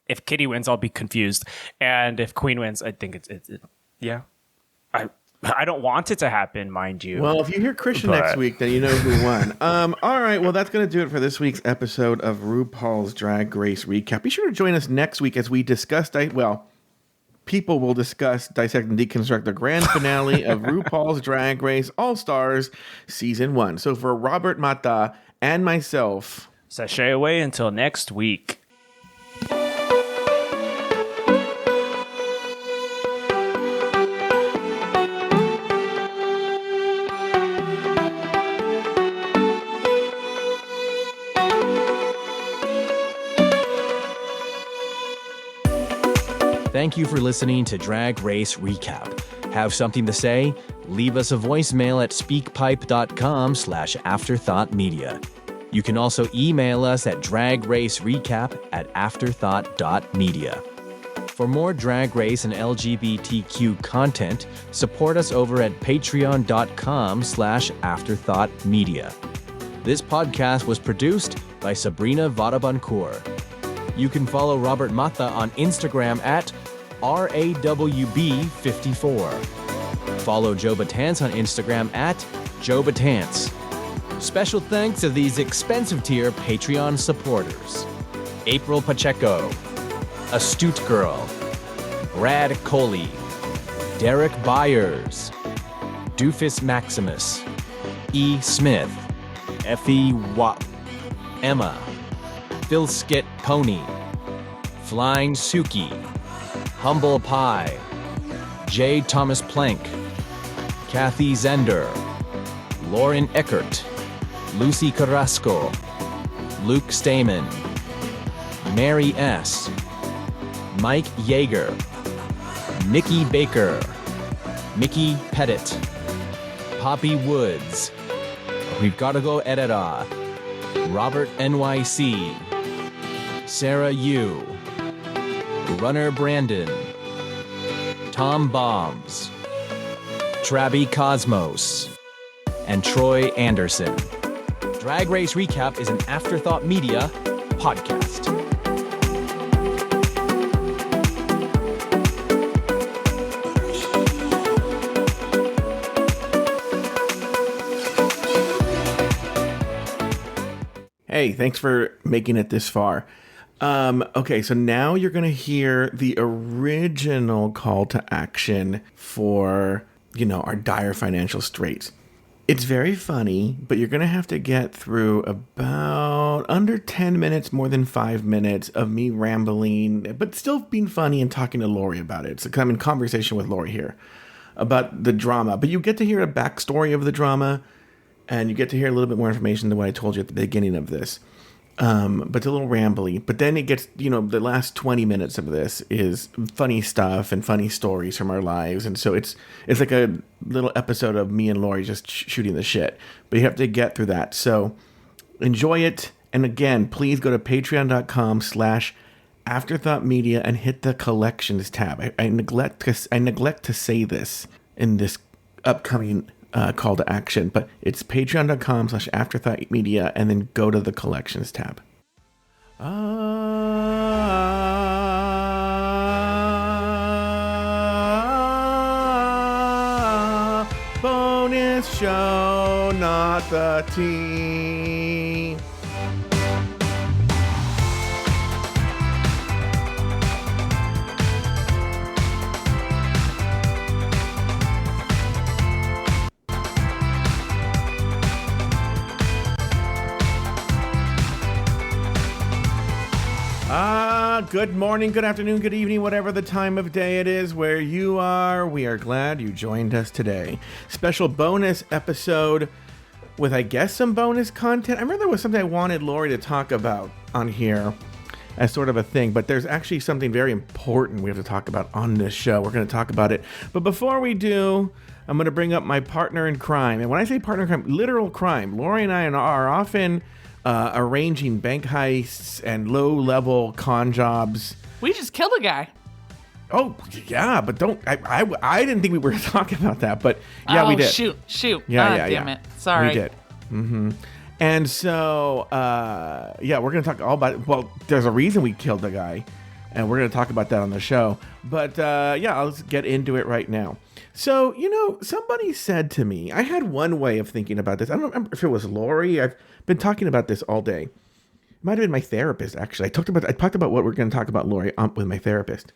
If Kitty wins, I'll be confused, and if Queen wins, I think it's yeah. I don't want it to happen, mind you. Well, if you hear Christian next week, then you know who won. All right, well, that's going to do it for this week's episode of RuPaul's Drag Race Recap. Be sure to join us next week as we discuss, people will discuss, dissect, and deconstruct the grand finale of RuPaul's Drag Race All-Stars Season 1. So for Robert Mata and myself, sashay away until next week. Thank you for listening to Drag Race Recap. Have something to say? Leave us a voicemail at speakpipe.com/afterthoughtmedia. You can also email us at dragracerecap@afterthought.media. For more Drag Race and LGBTQ content, support us over at patreon.com/afterthoughtmedia. This podcast was produced by Sabrina Vadabancourt. You can follow Robert Mata on Instagram at RAWB54. Follow Joe Batance on Instagram at Joe Batance. Special thanks to these expensive tier Patreon supporters: April Pacheco, Astute Girl, Brad Coley, Derek Byers, Doofus Maximus, E. Smith, Effie Wap, Emma, Phil Skit Pony, Flying Suki, Humble Pie, J. Thomas Plank, Kathy Zender, Lauren Eckert, Lucy Carrasco, Luke Stamen, Mary S., Mike Yeager, Nikki Baker, Mickey Pettit, Poppy Woods, We've Gotta Go Edita, Robert NYC, Sarah Yu, Runner Brandon, Tom Bombs, Traby Cosmos, and Troy Anderson. Drag Race Recap is an Afterthought Media podcast. Hey, thanks for making it this far. Okay, so now you're going to hear the original call to action for, our dire financial straits. It's very funny, but you're going to have to get through about under 10 minutes, more than 5 minutes of me rambling, but still being funny and talking to Lori about it. So I'm in conversation with Lori here about the drama, but you get to hear a backstory of the drama, and you get to hear a little bit more information than what I told you at the beginning of this. But it's a little rambly. But then it gets, the last 20 minutes of this is funny stuff and funny stories from our lives. And so it's like a little episode of me and Lori just shooting the shit. But you have to get through that. So enjoy it. And again, please go to patreon.com/afterthoughtmedia and hit the collections tab. I neglect to say this in this upcoming call to action, but it's patreon.com/afterthoughtmedia, and then go to the collections tab. Bonus show, not the team. Good morning, good afternoon, good evening, whatever the time of day it is where you are. We are glad you joined us today. Special bonus episode with, I guess, some bonus content. I remember there was something I wanted Lori to talk about on here as sort of a thing, but there's actually something very important we have to talk about on this show. We're going to talk about it. But before we do, I'm going to bring up my partner in crime. And when I say partner in crime, literal crime. Lori and I are often arranging bank heists and low-level con jobs. We just killed a guy. Oh, yeah, but don't... I didn't think we were talking about that, but yeah, we did. Shoot. Yeah. Damn it. Sorry. We did. Mm-hmm. And so, we're going to talk all about... Well, there's a reason we killed the guy, and we're going to talk about that on the show. But, let's get into it right now. So, somebody said to me, I had one way of thinking about this. I don't remember if it was Lori. I've been talking about this all day. It might have been my therapist, actually. I talked about what we're going to talk about, Lori, with my therapist.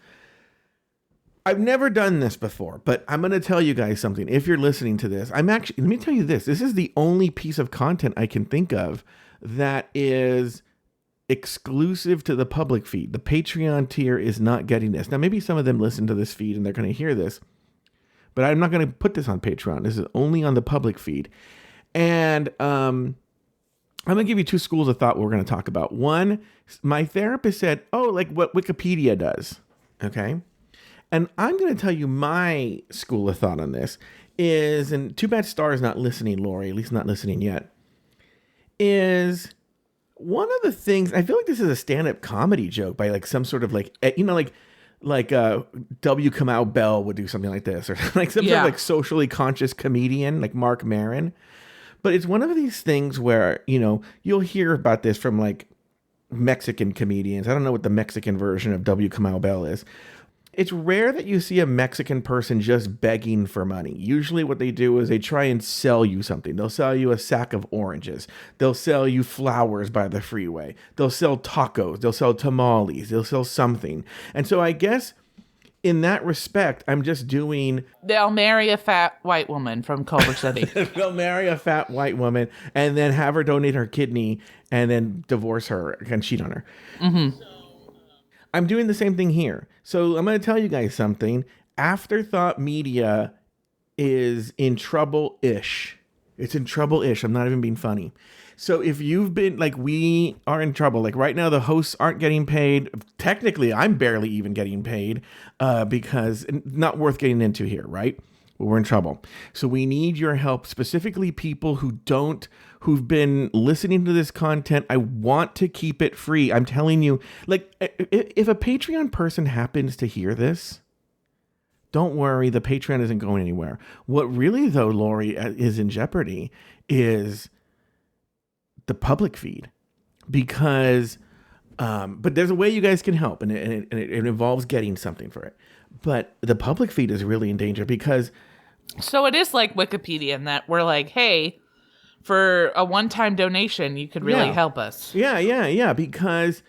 I've never done this before, but I'm going to tell you guys something. If you're listening to this, let me tell you this. This is the only piece of content I can think of that is exclusive to the public feed. The Patreon tier is not getting this. Now, maybe some of them listen to this feed and they're going to hear this, but I'm not going to put this on Patreon. This is only on the public feed. And I'm going to give you two schools of thought we're going to talk about. One, my therapist said, like what Wikipedia does. Okay. And I'm going to tell you my school of thought on this is, and too bad Star is not listening, Lori, at least not listening yet, is one of the things, I feel like this is a stand-up comedy joke by like some sort of like W. Kamau Bell would do something like this, or like some sort of like socially conscious comedian like Mark Maron. But it's one of these things where, you'll hear about this from like Mexican comedians. I don't know what the Mexican version of W. Kamau Bell is. It's rare that you see a Mexican person just begging for money. Usually what they do is they try and sell you something. They'll sell you a sack of oranges. They'll sell you flowers by the freeway. They'll sell tacos. They'll sell tamales. They'll sell something. And so I guess in that respect, I'm just doing... They'll marry a fat white woman from Culver City. They'll marry a fat white woman and then have her donate her kidney and then divorce her and cheat on her. Mm-hmm. I'm doing the same thing here. So I'm going to tell you guys something. Afterthought Media is in trouble-ish. It's in trouble-ish. I'm not even being funny. So if you've been, we are in trouble. Like right now, the hosts aren't getting paid. Technically, I'm barely even getting paid because not worth getting into here, right? But we're in trouble. So we need your help, specifically people who've been listening to this content. I want to keep it free. I'm telling you, if a Patreon person happens to hear this, don't worry, the Patreon isn't going anywhere. What really, though, Lori, is in jeopardy is the public feed, because, but there's a way you guys can help, and it involves getting something for it. But the public feed is really in danger because... So it is like Wikipedia in that we're like, hey, for a one-time donation, you could really help us. Yeah, because...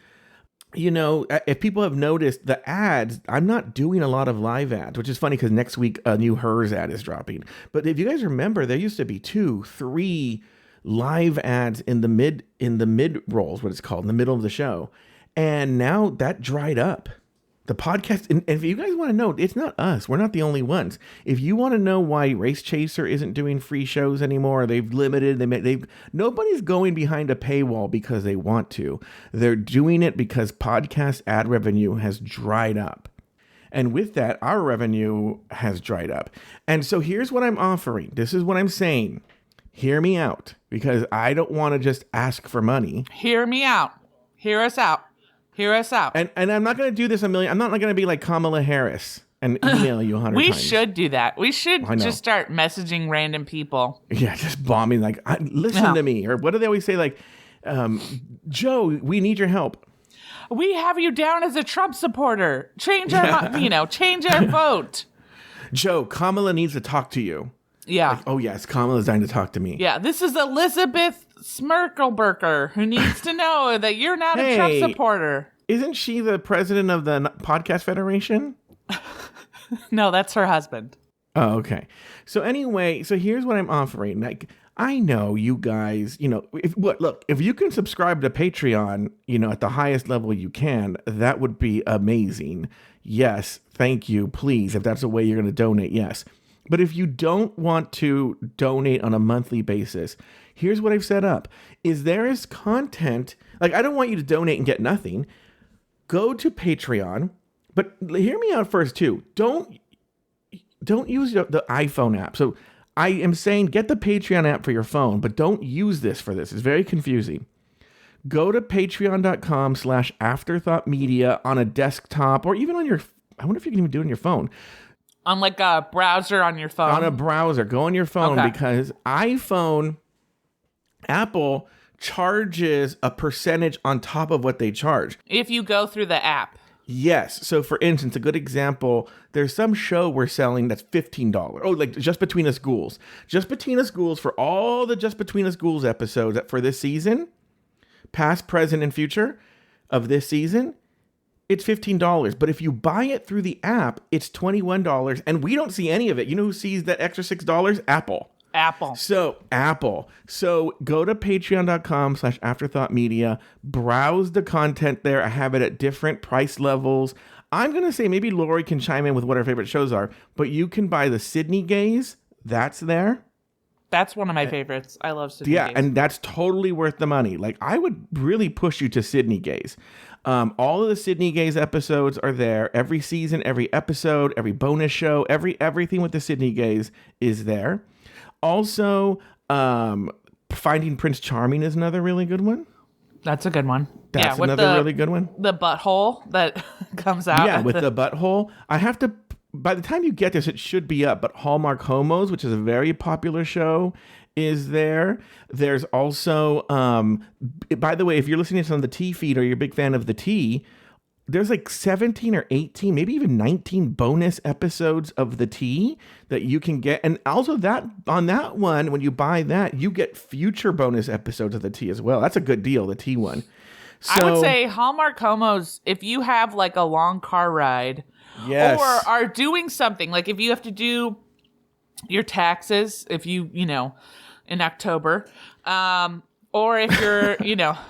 if people have noticed the ads, I'm not doing a lot of live ads, which is funny because next week a new Hers ad is dropping. But if you guys remember, there used to be 2-3 live ads in the mid rolls, what it's called, in the middle of the show. And now that dried up. The podcast, and if you guys want to know, it's not us. We're not the only ones. If you want to know why Race Chaser isn't doing free shows anymore, they've limited, nobody's going behind a paywall because they want to. They're doing it because podcast ad revenue has dried up. And with that, our revenue has dried up. And so here's what I'm offering. This is what I'm saying. Hear me out, because I don't want to just ask for money. Hear me out. Hear us out. Hear us out. And I'm not going to do this I'm not going to be like Kamala Harris. and email you 100 We times. should do that. We should I know. just start messaging random people. Yeah, just bombing like, listen to me. Or what do they always say? Like, Joe, we need your help. We have you down as a Trump supporter. Change our, change our vote. Joe, Kamala needs to talk to you. Yeah. Like, oh, yes, Kamala's dying to talk to me. Yeah, this is Elizabeth Smirkelberker who needs to know that you're not a Trump supporter. Isn't she the president of the Podcast Federation? No, that's her husband. Oh, okay. So anyway, here's what I'm offering. Like, I know you guys, if you can subscribe to Patreon, at the highest level you can, that would be amazing. Yes, thank you, please. If that's the way you're going to donate, yes. But if you don't want to donate on a monthly basis, here's what I've set up. There is content, like I don't want you to donate and get nothing. Go to Patreon, but hear me out first too. Don't use the iPhone app. So I am saying get the Patreon app for your phone, but don't use this for this. It's very confusing. Go to patreon.com/afterthoughtmedia on a desktop or even on your, I wonder if you can even do it on your phone. On like a browser on your phone. On a browser. Go on your phone because Apple charges a percentage on top of what they charge. If you go through the app. Yes. So for instance, a good example, there's some show we're selling that's $15. Oh, like Just Between Us Ghouls. Just Between Us Ghouls, for all the Just Between Us Ghouls episodes for this season, past, present, and future of this season, it's $15. But if you buy it through the app, it's $21. And we don't see any of it. You know who sees that extra $6? Apple. So go to patreon.com/afterthoughtmedia, browse the content there. I have it at different price levels. I'm going to say maybe Lori can chime in with what her favorite shows are, but you can buy the Sydney Gaze. That's there. That's one of my favorites. I love Sydney Gaze. And that's totally worth the money. Like, I would really push you to Sydney Gaze. All of the Sydney Gaze episodes are there. Every season, every episode, every bonus show, everything with the Sydney Gaze is there. Also, Finding Prince Charming is another really good one. That's a good one. That's another really good one. The butthole that comes out. Yeah, with the butthole. I have to, by the time you get this, it should be up. But Hallmark Homos, which is a very popular show, is there. There's also, by the way, if you're listening to this on the T feed or you're a big fan of the T, there's like 17 or 18, maybe even 19 bonus episodes of the T that you can get. And also that on that one, when you buy that, you get future bonus episodes of the T as well. That's a good deal, the T one. So, I would say Hallmark Homos, if you have like a long car ride yes, or are doing something, like if you have to do your taxes, if you in October, or if you're,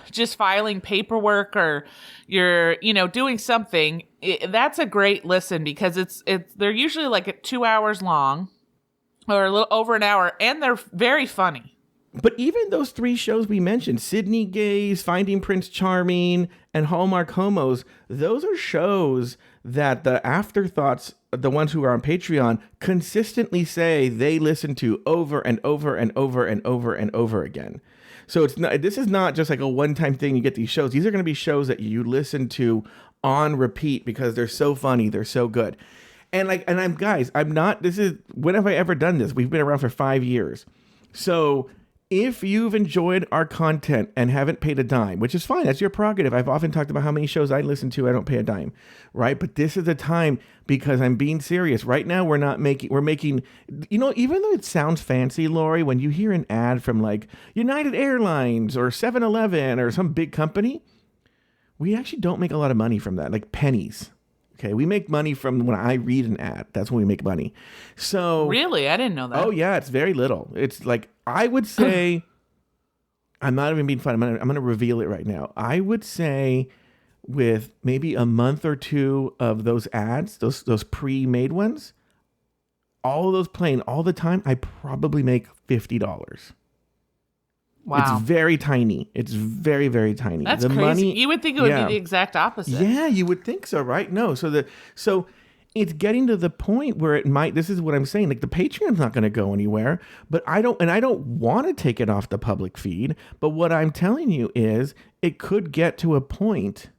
just filing paperwork or you're, doing something, that's a great listen because they're usually like 2 hours long or a little over an hour and they're very funny. But even those three shows we mentioned, Sydney Gaze, Finding Prince Charming, and Hallmark Homos, those are shows that the Afterthoughts, the ones who are on Patreon, consistently say they listen to over and over and over and over and over again. So this is not just like a one-time thing you get these shows. These are going to be shows that you listen to on repeat because they're so funny, they're so good. And when have I ever done this? We've been around for 5 years. So if you've enjoyed our content and haven't paid a dime, which is fine, that's your prerogative. I've often talked about how many shows I listen to, I don't pay a dime, right? But this is the time because I'm being serious. Right now, we're making, even though it sounds fancy, Lori, when you hear an ad from like United Airlines or 7-Eleven or some big company, we actually don't make a lot of money from that, like pennies. Okay, we make money from when I read an ad. That's when we make money. So really, I didn't know that. Oh yeah, it's very little. It's like I would say, I'm not even being funny. I'm gonna reveal it right now. I would say, with maybe a month or two of those ads, those pre-made ones, all of those playing all the time, I probably make $50. Wow. It's very tiny. It's very, very tiny. That's the crazy. Money, you would think it would be the exact opposite. Yeah, you would think so, right? No. So it's getting to the point where it might, this is what I'm saying, like the Patreon's not going to go anywhere, but I don't want to take it off the public feed. But what I'm telling you is it could get to a point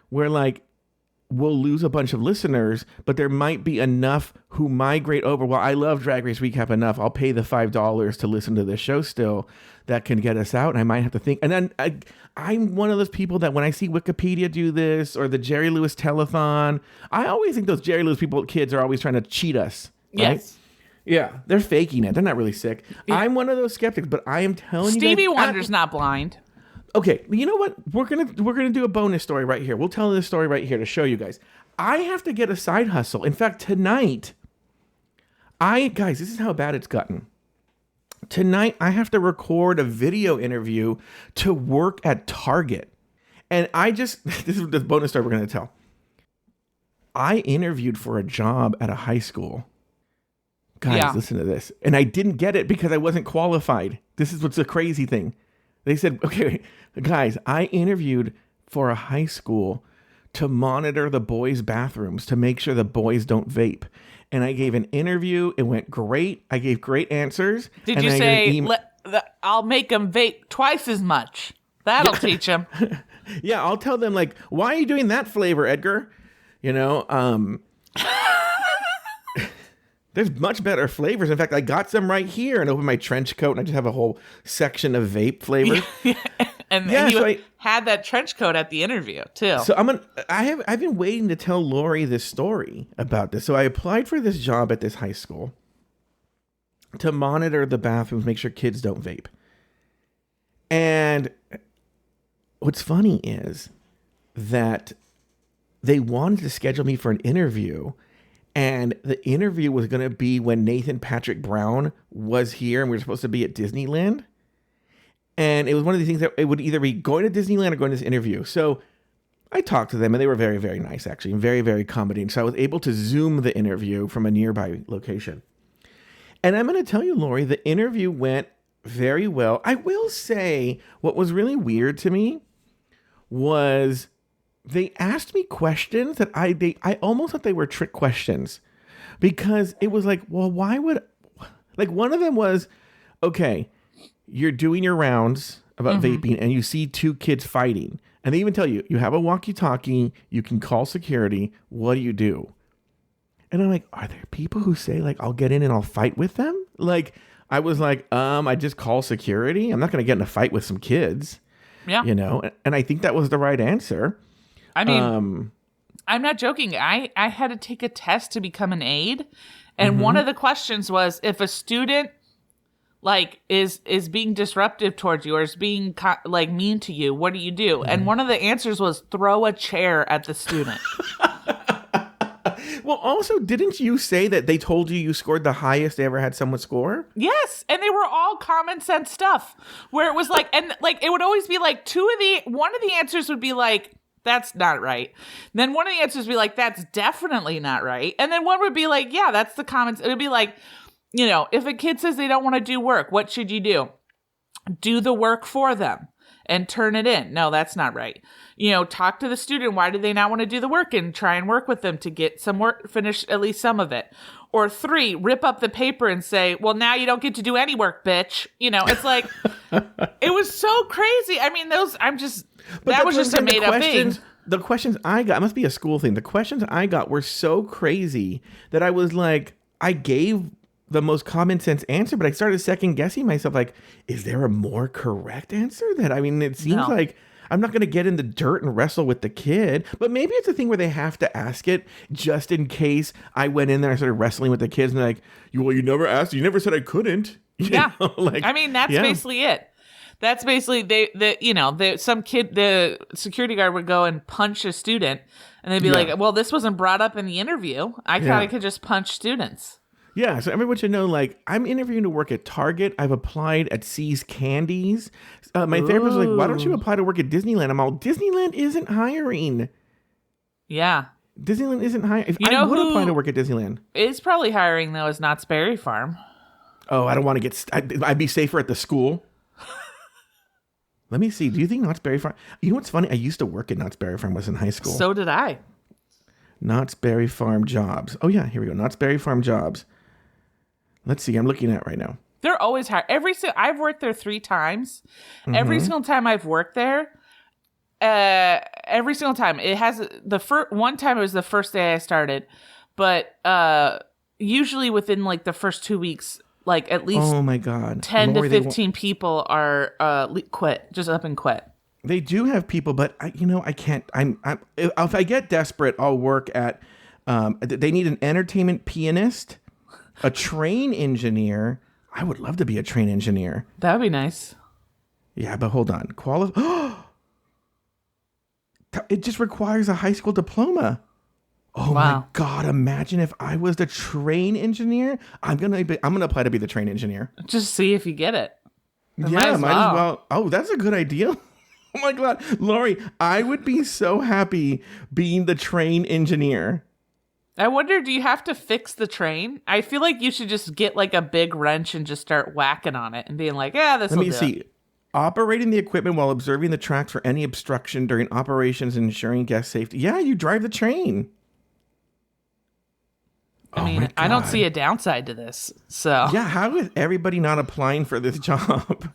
where like we'll lose a bunch of listeners, but there might be enough who migrate over. Well, I love Drag Race Recap enough. I'll pay the $5 to listen to this show still. That can get us out. And I might have to think. And then I'm one of those people that when I see Wikipedia do this or the Jerry Lewis telethon, I always think those Jerry Lewis kids are always trying to cheat us. Right? Yes. Yeah, they're faking it. They're not really sick. I'm one of those skeptics, but I am telling you, Stevie Wonder's not blind. Okay, you know what? We're gonna do a bonus story right here. We'll tell this story right here to show you guys. I have to get a side hustle. In fact, tonight, guys, this is how bad it's gotten. Tonight, I have to record a video interview to work at Target. And this is the bonus story we're going to tell. I interviewed for a job at a high school. Guys, listen to this. And I didn't get it because I wasn't qualified. This is what's the crazy thing. They said, okay, guys, I interviewed for a high school to monitor the boys' bathrooms to make sure the boys don't vape. And I gave an interview. It went great. I gave great answers. Did you say, I'll make them vape twice as much? That'll teach them. Yeah, I'll tell them, like, why are you doing that flavor, Edgar? You know, there's much better flavors. In fact, I got some right here and opened my trench coat and I just have a whole section of vape flavors. And you had that trench coat at the interview too. So I've been waiting to tell Lori this story about this. So I applied for this job at this high school to monitor the bathrooms, make sure kids don't vape. And what's funny is that they wanted to schedule me for an interview, and the interview was going to be when Nathan Patrick Brown was here and we were supposed to be at Disneyland. And it was one of these things that it would either be going to Disneyland or going to this interview. So I talked to them and they were very, very nice, actually, and very, very accommodating. So I was able to Zoom the interview from a nearby location. And I'm going to tell you, Lori, the interview went very well. I will say what was really weird to me was they asked me questions that I almost thought they were trick questions, because it was like, well, why would, like, one of them was, okay, you're doing your rounds about vaping and you see two kids fighting. And they even tell you, you have a walkie-talkie, you can call security. What do you do? And I'm like, are there people who say, like, I'll get in and I'll fight with them? Like, I was like, I just call security. I'm not going to get in a fight with some kids. Yeah. You know, and I think that was the right answer. I mean, I'm not joking. I had to take a test to become an aide. And one of the questions was, if a student like is being disruptive towards you or is being like mean to you, what do you do? And one of the answers was throw a chair at the student. Well, also, didn't you say that they told you scored the highest they ever had someone score? Yes, and they were all common sense stuff where it was like, and like it would always be like one of the answers would be like, that's not right. Then one of the answers would be like, that's definitely not right. And then one would be like, yeah, that's the comments. It would be like, you know, if a kid says they don't want to do work, what should you do? Do the work for them and turn it in. No, that's not right. You know, talk to the student. Why do they not want to do the work, and try and work with them to get some work, finish at least some of it. Or 3, rip up the paper and say, well, now you don't get to do any work, bitch. You know, it's like, it was so crazy. I mean, that was just a made up thing. The questions I got, it must be a school thing. The questions I got were so crazy that I was like, I gave the most common sense answer, but I started second guessing myself. Like, is there a more correct answer? It seems like I'm not going to get in the dirt and wrestle with the kid, but maybe it's a thing where they have to ask it just in case I went in there and started wrestling with the kids and they're like, well, you never asked. You never said I couldn't. You know? Like, I mean, that's basically it. That's basically the security guard would go and punch a student and they'd be like, well, this wasn't brought up in the interview. I thought I could just punch students. Yeah, so everyone should know, like, I'm interviewing to work at Target. I've applied at C's Candies. My therapist was like, why don't you apply to work at Disneyland? I'm all, Disneyland isn't hiring. Yeah. Disneyland isn't hiring. I would apply to work at Disneyland. Is probably hiring, though, is Knott's Berry Farm. Oh, I don't want to get... I'd be safer at the school. Let me see. Do you think Knott's Berry Farm... You know what's funny? I used to work at Knott's Berry Farm when I was in high school. So did I. Knott's Berry Farm jobs. Oh, yeah. Here we go. Knott's Berry Farm jobs. Let's see. I'm looking at it right now. They're always hiring. I've worked there 3 times. Every single time I've worked there, every single time. It has one time it was the first day I started, but usually within like the first 2 weeks, like at least oh my God, 10 Lori, to 15 people are quit, just up and quit. They do have people, but I can't. If I get desperate, I'll work at. They need an entertainment pianist, a train engineer. I would love to be a train engineer. That would be nice. Yeah, but hold on. It just requires a high school diploma. Oh wow. my God! Imagine if I was the train engineer. I'm gonna apply to be the train engineer. Just see if you get it. Might as well. Oh, that's a good idea. Oh my God, Lori, I would be so happy being the train engineer. I wonder, do you have to fix the train? I feel like you should just get like a big wrench and just start whacking on it and being like, yeah, this will do. Let me see. Operating the equipment while observing the tracks for any obstruction during operations and ensuring guest safety. Yeah, you drive the train. I mean, I don't see a downside to this. So yeah, how is everybody not applying for this job?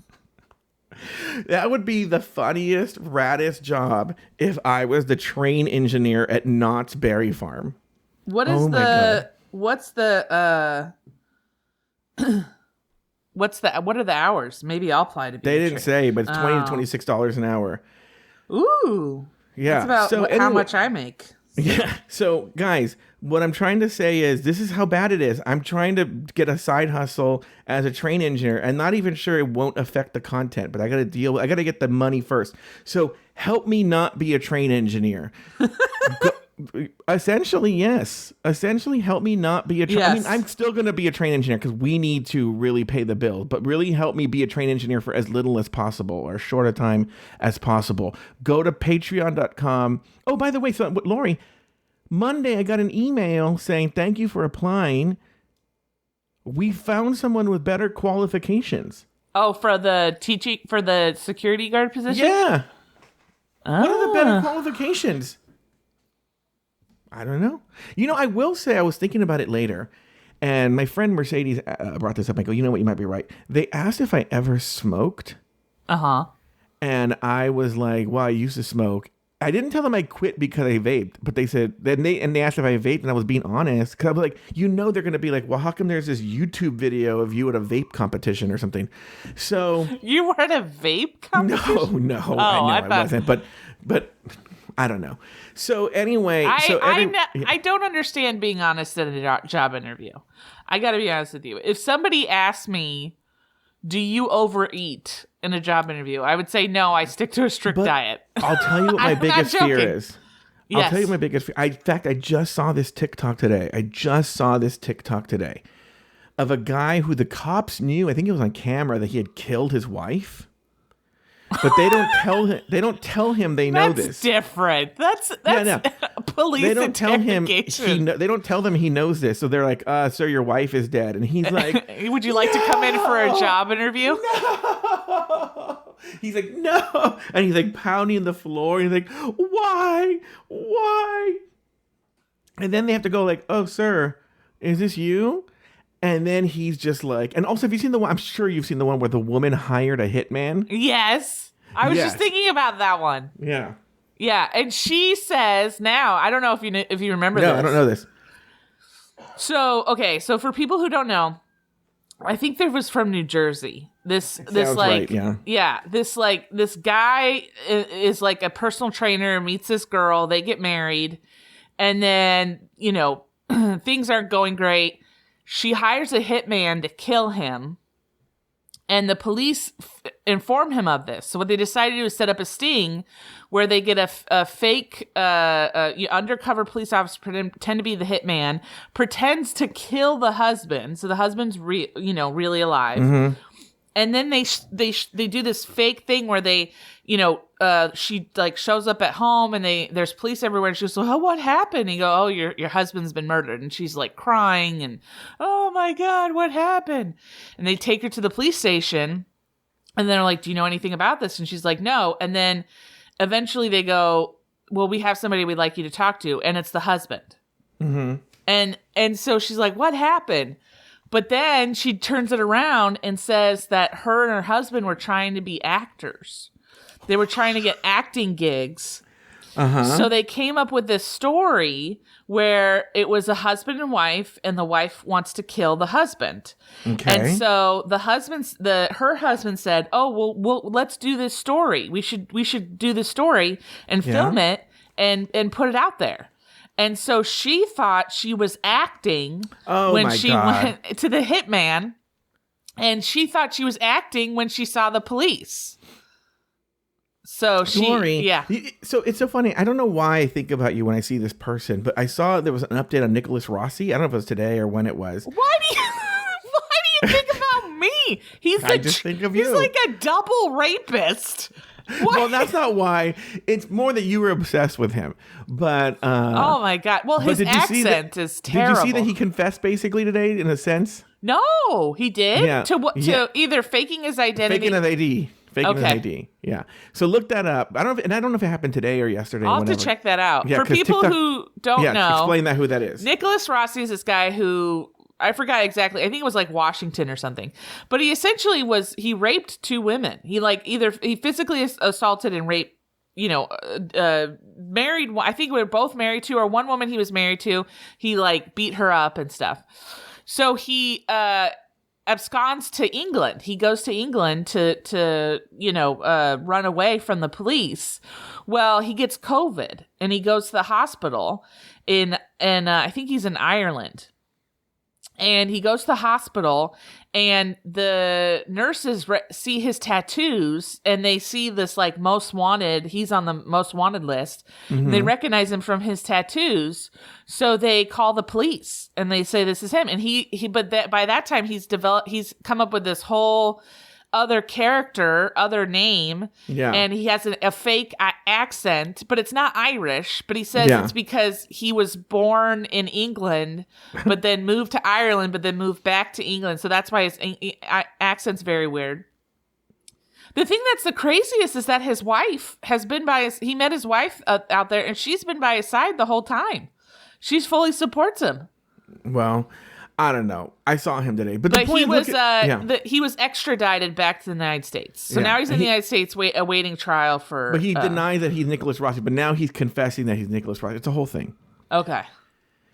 That would be the funniest, raddest job if I was the train engineer at Knott's Berry Farm. What are the hours? Maybe I'll apply to be. They didn't say, but it's $20 to $26 an hour. Ooh. Yeah. That's about how much I make. Yeah. So guys, what I'm trying to say is this is how bad it is. I'm trying to get a side hustle as a train engineer and not even sure it won't affect the content, but I got to get the money first. So help me not be a train engineer. Essentially, yes. Essentially, help me not be a train. Yes. I mean, I'm still going to be a train engineer because we need to really pay the bill, but really help me be a train engineer for as little as possible or short a time as possible. Go to patreon.com. Oh, by the way, so Lori, Monday I got an email saying, thank you for applying. We found someone with better qualifications. Oh, for the security guard position? Yeah. What are the better qualifications? I don't know. I will say I was thinking about it later, and my friend Mercedes brought this up. I go, you know what? You might be right. They asked if I ever smoked. Uh-huh. And I was like, well, I used to smoke. I didn't tell them I quit because I vaped, but they said, they asked if I vaped, and I was being honest. Because I was like, they're going to be like, well, how come there's this YouTube video of you at a vape competition or something? So. You were at a vape competition? No. Oh, I wasn't. But I don't know. So anyway, I don't understand being honest at a job interview. I got to be honest with you. If somebody asked me, do you overeat in a job interview? I would say no, I stick to a strict diet. I'll tell you what my biggest fear is. Yes. I'll tell you my biggest fear. In fact, I just saw this TikTok today. Of a guy who the cops knew, I think it was on camera, that he had killed his wife. But they don't tell him. They don't tell him they know this. That's different. That's police they don't tell him. They don't tell them he knows this. So they're like, "Sir, your wife is dead," and he's like, "Would you like to come in for a job interview?" No. He's like, "No," and he's like pounding the floor. And he's like, "Why? And then they have to go like, "Oh, sir, is this you?" And then he's just like, and also, have you seen the one? I'm sure you've seen the one where the woman hired a hitman. Yes. I was just thinking about that one. Yeah. Yeah. And she says now, I don't know if you remember this. No, I don't know this. So, okay. So for people who don't know, I think there was from New Jersey. This right, yeah. Yeah. This guy is like a personal trainer, meets this girl, they get married. And then, things aren't going great. She hires a hitman to kill him, and the police inform him of this. So what they decided to do is set up a sting where they get a fake undercover police officer, pretend to be the hitman, pretends to kill the husband. So the husband's really alive. Mm-hmm. And then they do this fake thing where they, she like shows up at home and there's police everywhere. And she goes, "Oh, what happened?" And you go, "Oh, your husband's been murdered." And she's like crying and, "Oh my God, what happened?" And they take her to the police station and they're like, "Do you know anything about this?" And she's like, "No." And then eventually they go, "Well, we have somebody we'd like you to talk to." And it's the husband. Mm-hmm. And so she's like, "What happened?" But then she turns it around and says that her and her husband were trying to be actors. They were trying to get acting gigs. Uh-huh. So they came up with this story where it was a husband and wife, and the wife wants to kill the husband. Okay. And so her husband said, "Oh, well, let's do this story. We should do this story and film it and put it out there." And so she thought she was acting when she went to the hitman, and she thought she was acting when she saw the police. So Lori, so it's so funny. I don't know why I think about you when I see this person, but I saw there was an update on Nicholas Rossi. I don't know if it was today or when it was. Why do you think about me? I just think of you. He's like a double rapist. What? Well, that's not why. It's more that you were obsessed with him. But oh my God! Well, his accent is terrible. Did you see that he confessed basically today, in a sense? No, he did. Yeah. To either faking his identity, faking his ID. Yeah. So look that up. I don't know if it happened today or yesterday. I'll have to check that out. Yeah, for people TikTok, who don't know, explain who that is. Nicholas Rossi is this guy who, I forgot exactly. I think it was like Washington or something. But he essentially he raped 2 women. He he physically assaulted and raped, married. I think we were both married to, or one woman he was married to. He beat her up and stuff. So he absconds to England. He goes to England to run away from the police. Well, he gets COVID and he goes to the hospital I think he's in Ireland. And he goes to the hospital, and the nurses see his tattoos, and they see this most wanted. He's on the most wanted list. Mm-hmm. They recognize him from his tattoos, so they call the police, and they say this is him. And by that time he's come up with this whole other character, other name, and he has a fake accent, but it's not Irish. But he says it's because he was born in England, but then moved to Ireland, but then moved back to England. So that's why his accent's very weird. The thing that's the craziest is that his wife has been he met his wife out there, and she's been by his side the whole time. She fully supports him. Well, I don't know. I saw him today, but he was extradited back to the United States. So now he's in the United States awaiting trial for. But he denies that he's Nicholas Rossi. But now he's confessing that he's Nicholas Rossi. It's a whole thing. Okay.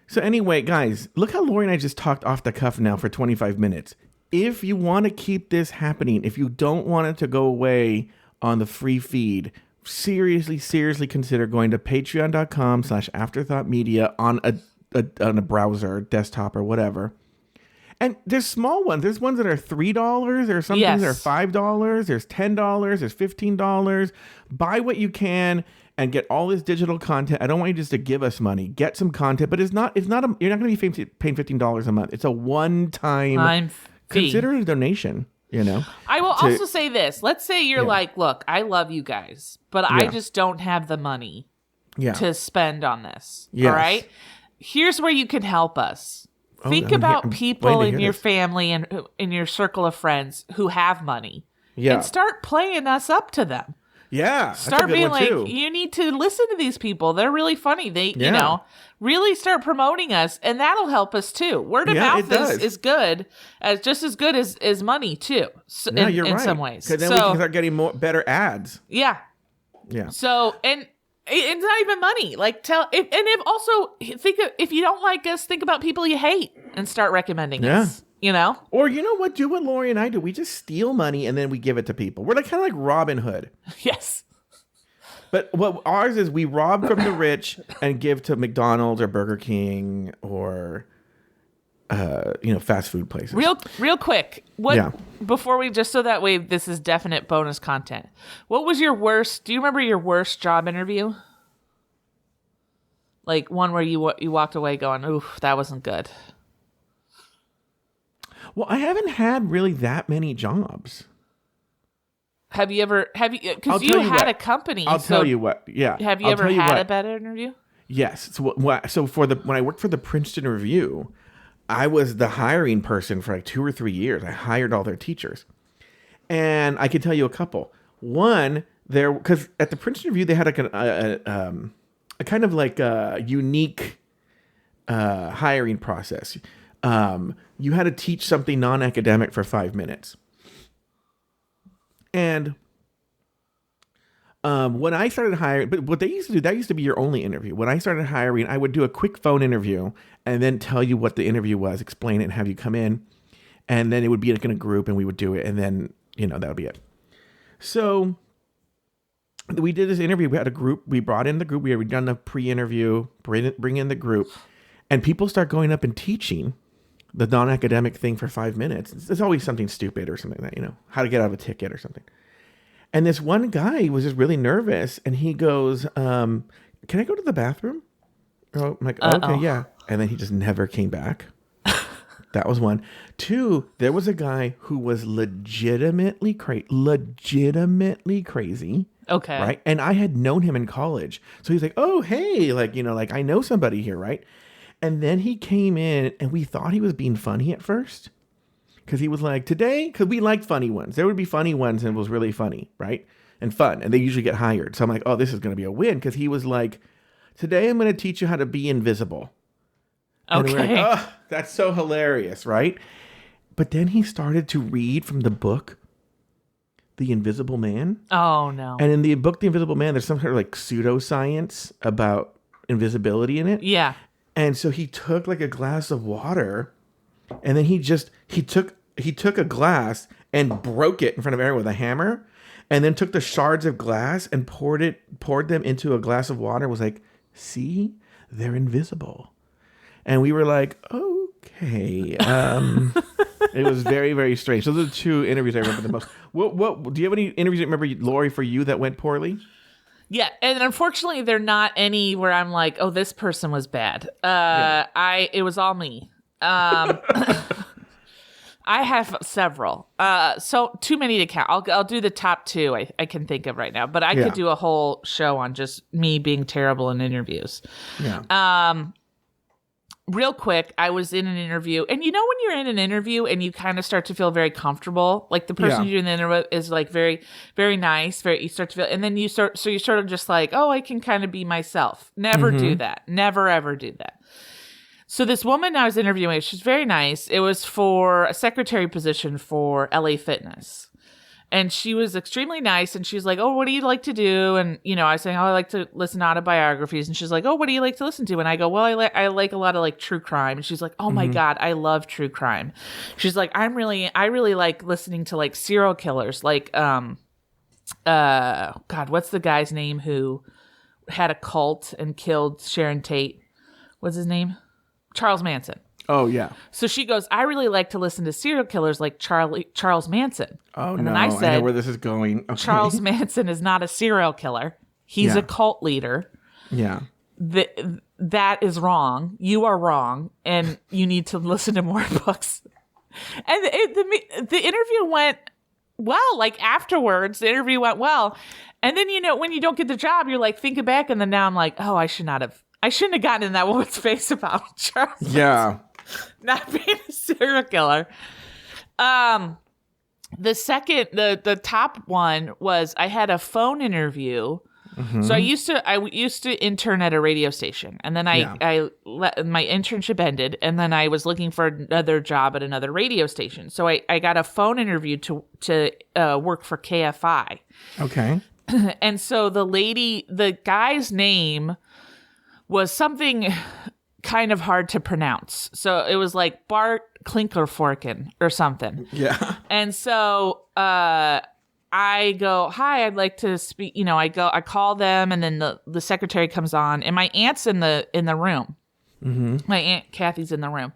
So anyway, guys, look how Lori and I just talked off the cuff now for 25 minutes. If you want to keep this happening, if you don't want it to go away on the free feed, seriously consider going to patreon.com/afterthoughtmedia on a browser, desktop, or whatever. And there's small ones. There's ones that are $3. There's some things that are $5. There's $10. There's $15. Buy what you can and get all this digital content. I don't want you just to give us money. Get some content, but you're not going to be paying $15 a month. It's a one-time fee. Consider it a donation. I will also say this. Let's say you're look, I love you guys, but I just don't have the money to spend on this. Yes. All right. Here's where you can help us. Think about people in your family and in your circle of friends who have money. Yeah. And start playing us up to them. Yeah. Start being you need to listen to these people. They're really funny. They, really start promoting us, and that'll help us too. Word of mouth is good, just as good as money too. So, you're right. In some ways. Because then we can start getting better ads. Yeah. Yeah. So, and it's not even money. If you don't like us, think about people you hate and start recommending us. Or you know what? Do what Lori and I do. We just steal money and then we give it to people. We're kind of like Robin Hood. Yes. But what ours is, we rob from the rich and give to McDonald's or Burger King or fast food places. Real quick. Before we, just so that way this is definite bonus content. What was your worst? Do you remember your worst job interview? Like one where you walked away going, "Oof, that wasn't good." Well, I haven't had really that many jobs. Because you had a company. I'll tell you what. Yeah. Have you ever had a bad interview? Yes. So when I worked for the Princeton Review, I was the hiring person for 2 or 3 years. I hired all their teachers, and I could tell you a couple. One, because at the Princeton Review they had a kind of like a unique hiring process. You had to teach something non-academic for 5 minutes. And When I started hiring, but what they used to do, that used to be your only interview. When I started hiring, I would do a quick phone interview and then tell you what the interview was, explain it, and have you come in. And then it would be like in a group and we would do it. And then, that would be it. So we did this interview. We had a group. We brought in the group. We had done the pre-interview, bring in the group. And people start going up and teaching the non-academic thing for 5 minutes. It's always something stupid or something that, how to get out of a ticket or something. And this one guy was just really nervous, and he goes, "Can I go to the bathroom?" Oh, I'm like, "Okay, yeah." And then he just never came back. That was one. 2, there was a guy who was legitimately crazy. Okay. Right? And I had known him in college. So he's like, "Oh, hey, like I know somebody here, right?" And then he came in, and we thought he was being funny at first. Because he was like, today, because we liked funny ones. There would be funny ones and it was really funny, right? And fun. And they usually get hired. So I'm like, oh, this is going to be a win. Because he was like, today I'm going to teach you how to be invisible. Okay. And we're like, oh, that's so hilarious, right? But then he started to read from the book, The Invisible Man. Oh, no. And in the book, The Invisible Man, there's some sort of like pseudoscience about invisibility in it. Yeah. And so he took like a glass of water, and then he took a glass and broke it in front of everyone with a hammer, and then took the shards of glass and poured them into a glass of water. Was like, see, they're invisible. And we were like, okay. It was very, very strange. So those are 2 interviews I remember the most. What do you have any interviews that remember, Lori, for you that went poorly? Yeah, and unfortunately, they're not any where I'm like, oh, this person was bad. It was all me. I have several. So too many to count. I'll do the top 2 I can think of right now. But I could do a whole show on just me being terrible in interviews. Yeah. Real quick, I was in an interview, and when you're in an interview and you kind of start to feel very comfortable, like the person you're doing the interview is like very, very nice, you start to feel, and then you're sort of just like, oh, I can kind of be myself. Never do that. Never, ever do that. So this woman I was interviewing, she's very nice. It was for a secretary position for LA Fitness. And she was extremely nice. And she's like, oh, what do you like to do? And, I was saying, oh, I like to listen to autobiographies. And she's like, oh, what do you like to listen to? And I go, well, I like a lot of like true crime. And she's like, oh my God, I love true crime. She's like, I really like listening to like serial killers. Like, God, what's the guy's name who had a cult and killed Sharon Tate? What's his name? Charles Manson. Oh, yeah. So she goes, I really like to listen to serial killers like Charles Manson. Oh, and no. then I said, I know where this is going. Okay. Charles Manson is not a serial killer. He's a cult leader. Yeah. That is wrong. You are wrong. And you need to listen to more books. And the interview went well. Like afterwards, the interview went well. And then, when you don't get the job, you're like thinking back. And then now I'm like, oh, I shouldn't have gotten in that woman's face about Charles Manson not being a serial killer. The second, the top one was I had a phone interview. Mm-hmm. So I used to intern at a radio station, and then I let my internship ended, and then I was looking for another job at another radio station. So I got a phone interview to work for KFI. Okay. And so the guy's name was something kind of hard to pronounce. So it was like Bart Klinkerforken or something. Yeah. And so I go, hi, I'd like to speak. I call them, and then the secretary comes on, and my aunt's in the room. Mm-hmm. My aunt Kathy's in the room.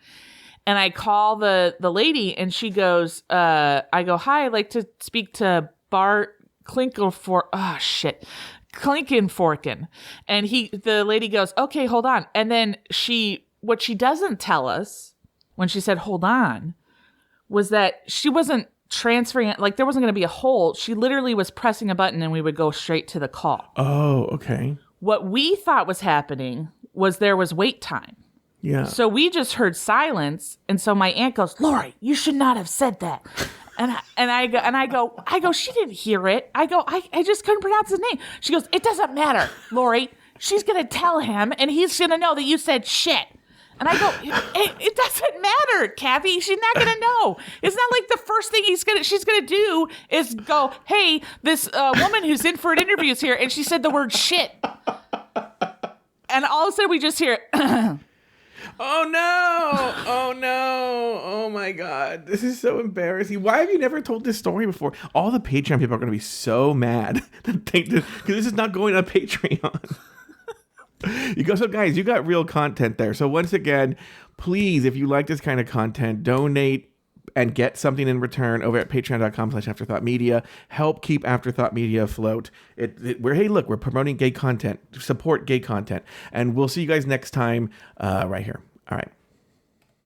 And I call the lady, and she goes, I go, hi, I'd like to speak to Bart Klinkerforken. Oh, shit. Klinkenforken. And the lady goes, okay, hold on. And then what she doesn't tell us when she said, hold on, was that she wasn't transferring it. Like there wasn't going to be a hold. She literally was pressing a button and we would go straight to the call. Oh, okay. What we thought was happening was there was wait time. Yeah. So we just heard silence. And so my aunt goes, Lori, you should not have said that. And I go, she didn't hear it. I go, I just couldn't pronounce his name. She goes, it doesn't matter, Lori. She's going to tell him and he's going to know that you said shit. And I go, it doesn't matter, Kathy. She's not going to know. It's not like the first thing she's going to do is go, hey, this woman who's in for an interview is here. And she said the word shit. And all of a sudden we just hear, Oh no! Oh no! Oh my God! This is so embarrassing. Why have you never told this story before? All the Patreon people are going to be so mad because this is not going on Patreon. So guys, you got real content there. So once again, please, if you like this kind of content, donate and get something in return over at patreon.com/afterthoughtmedia. Help keep Afterthought Media afloat. We're promoting gay content. Support gay content. And we'll see you guys next time right here. All right.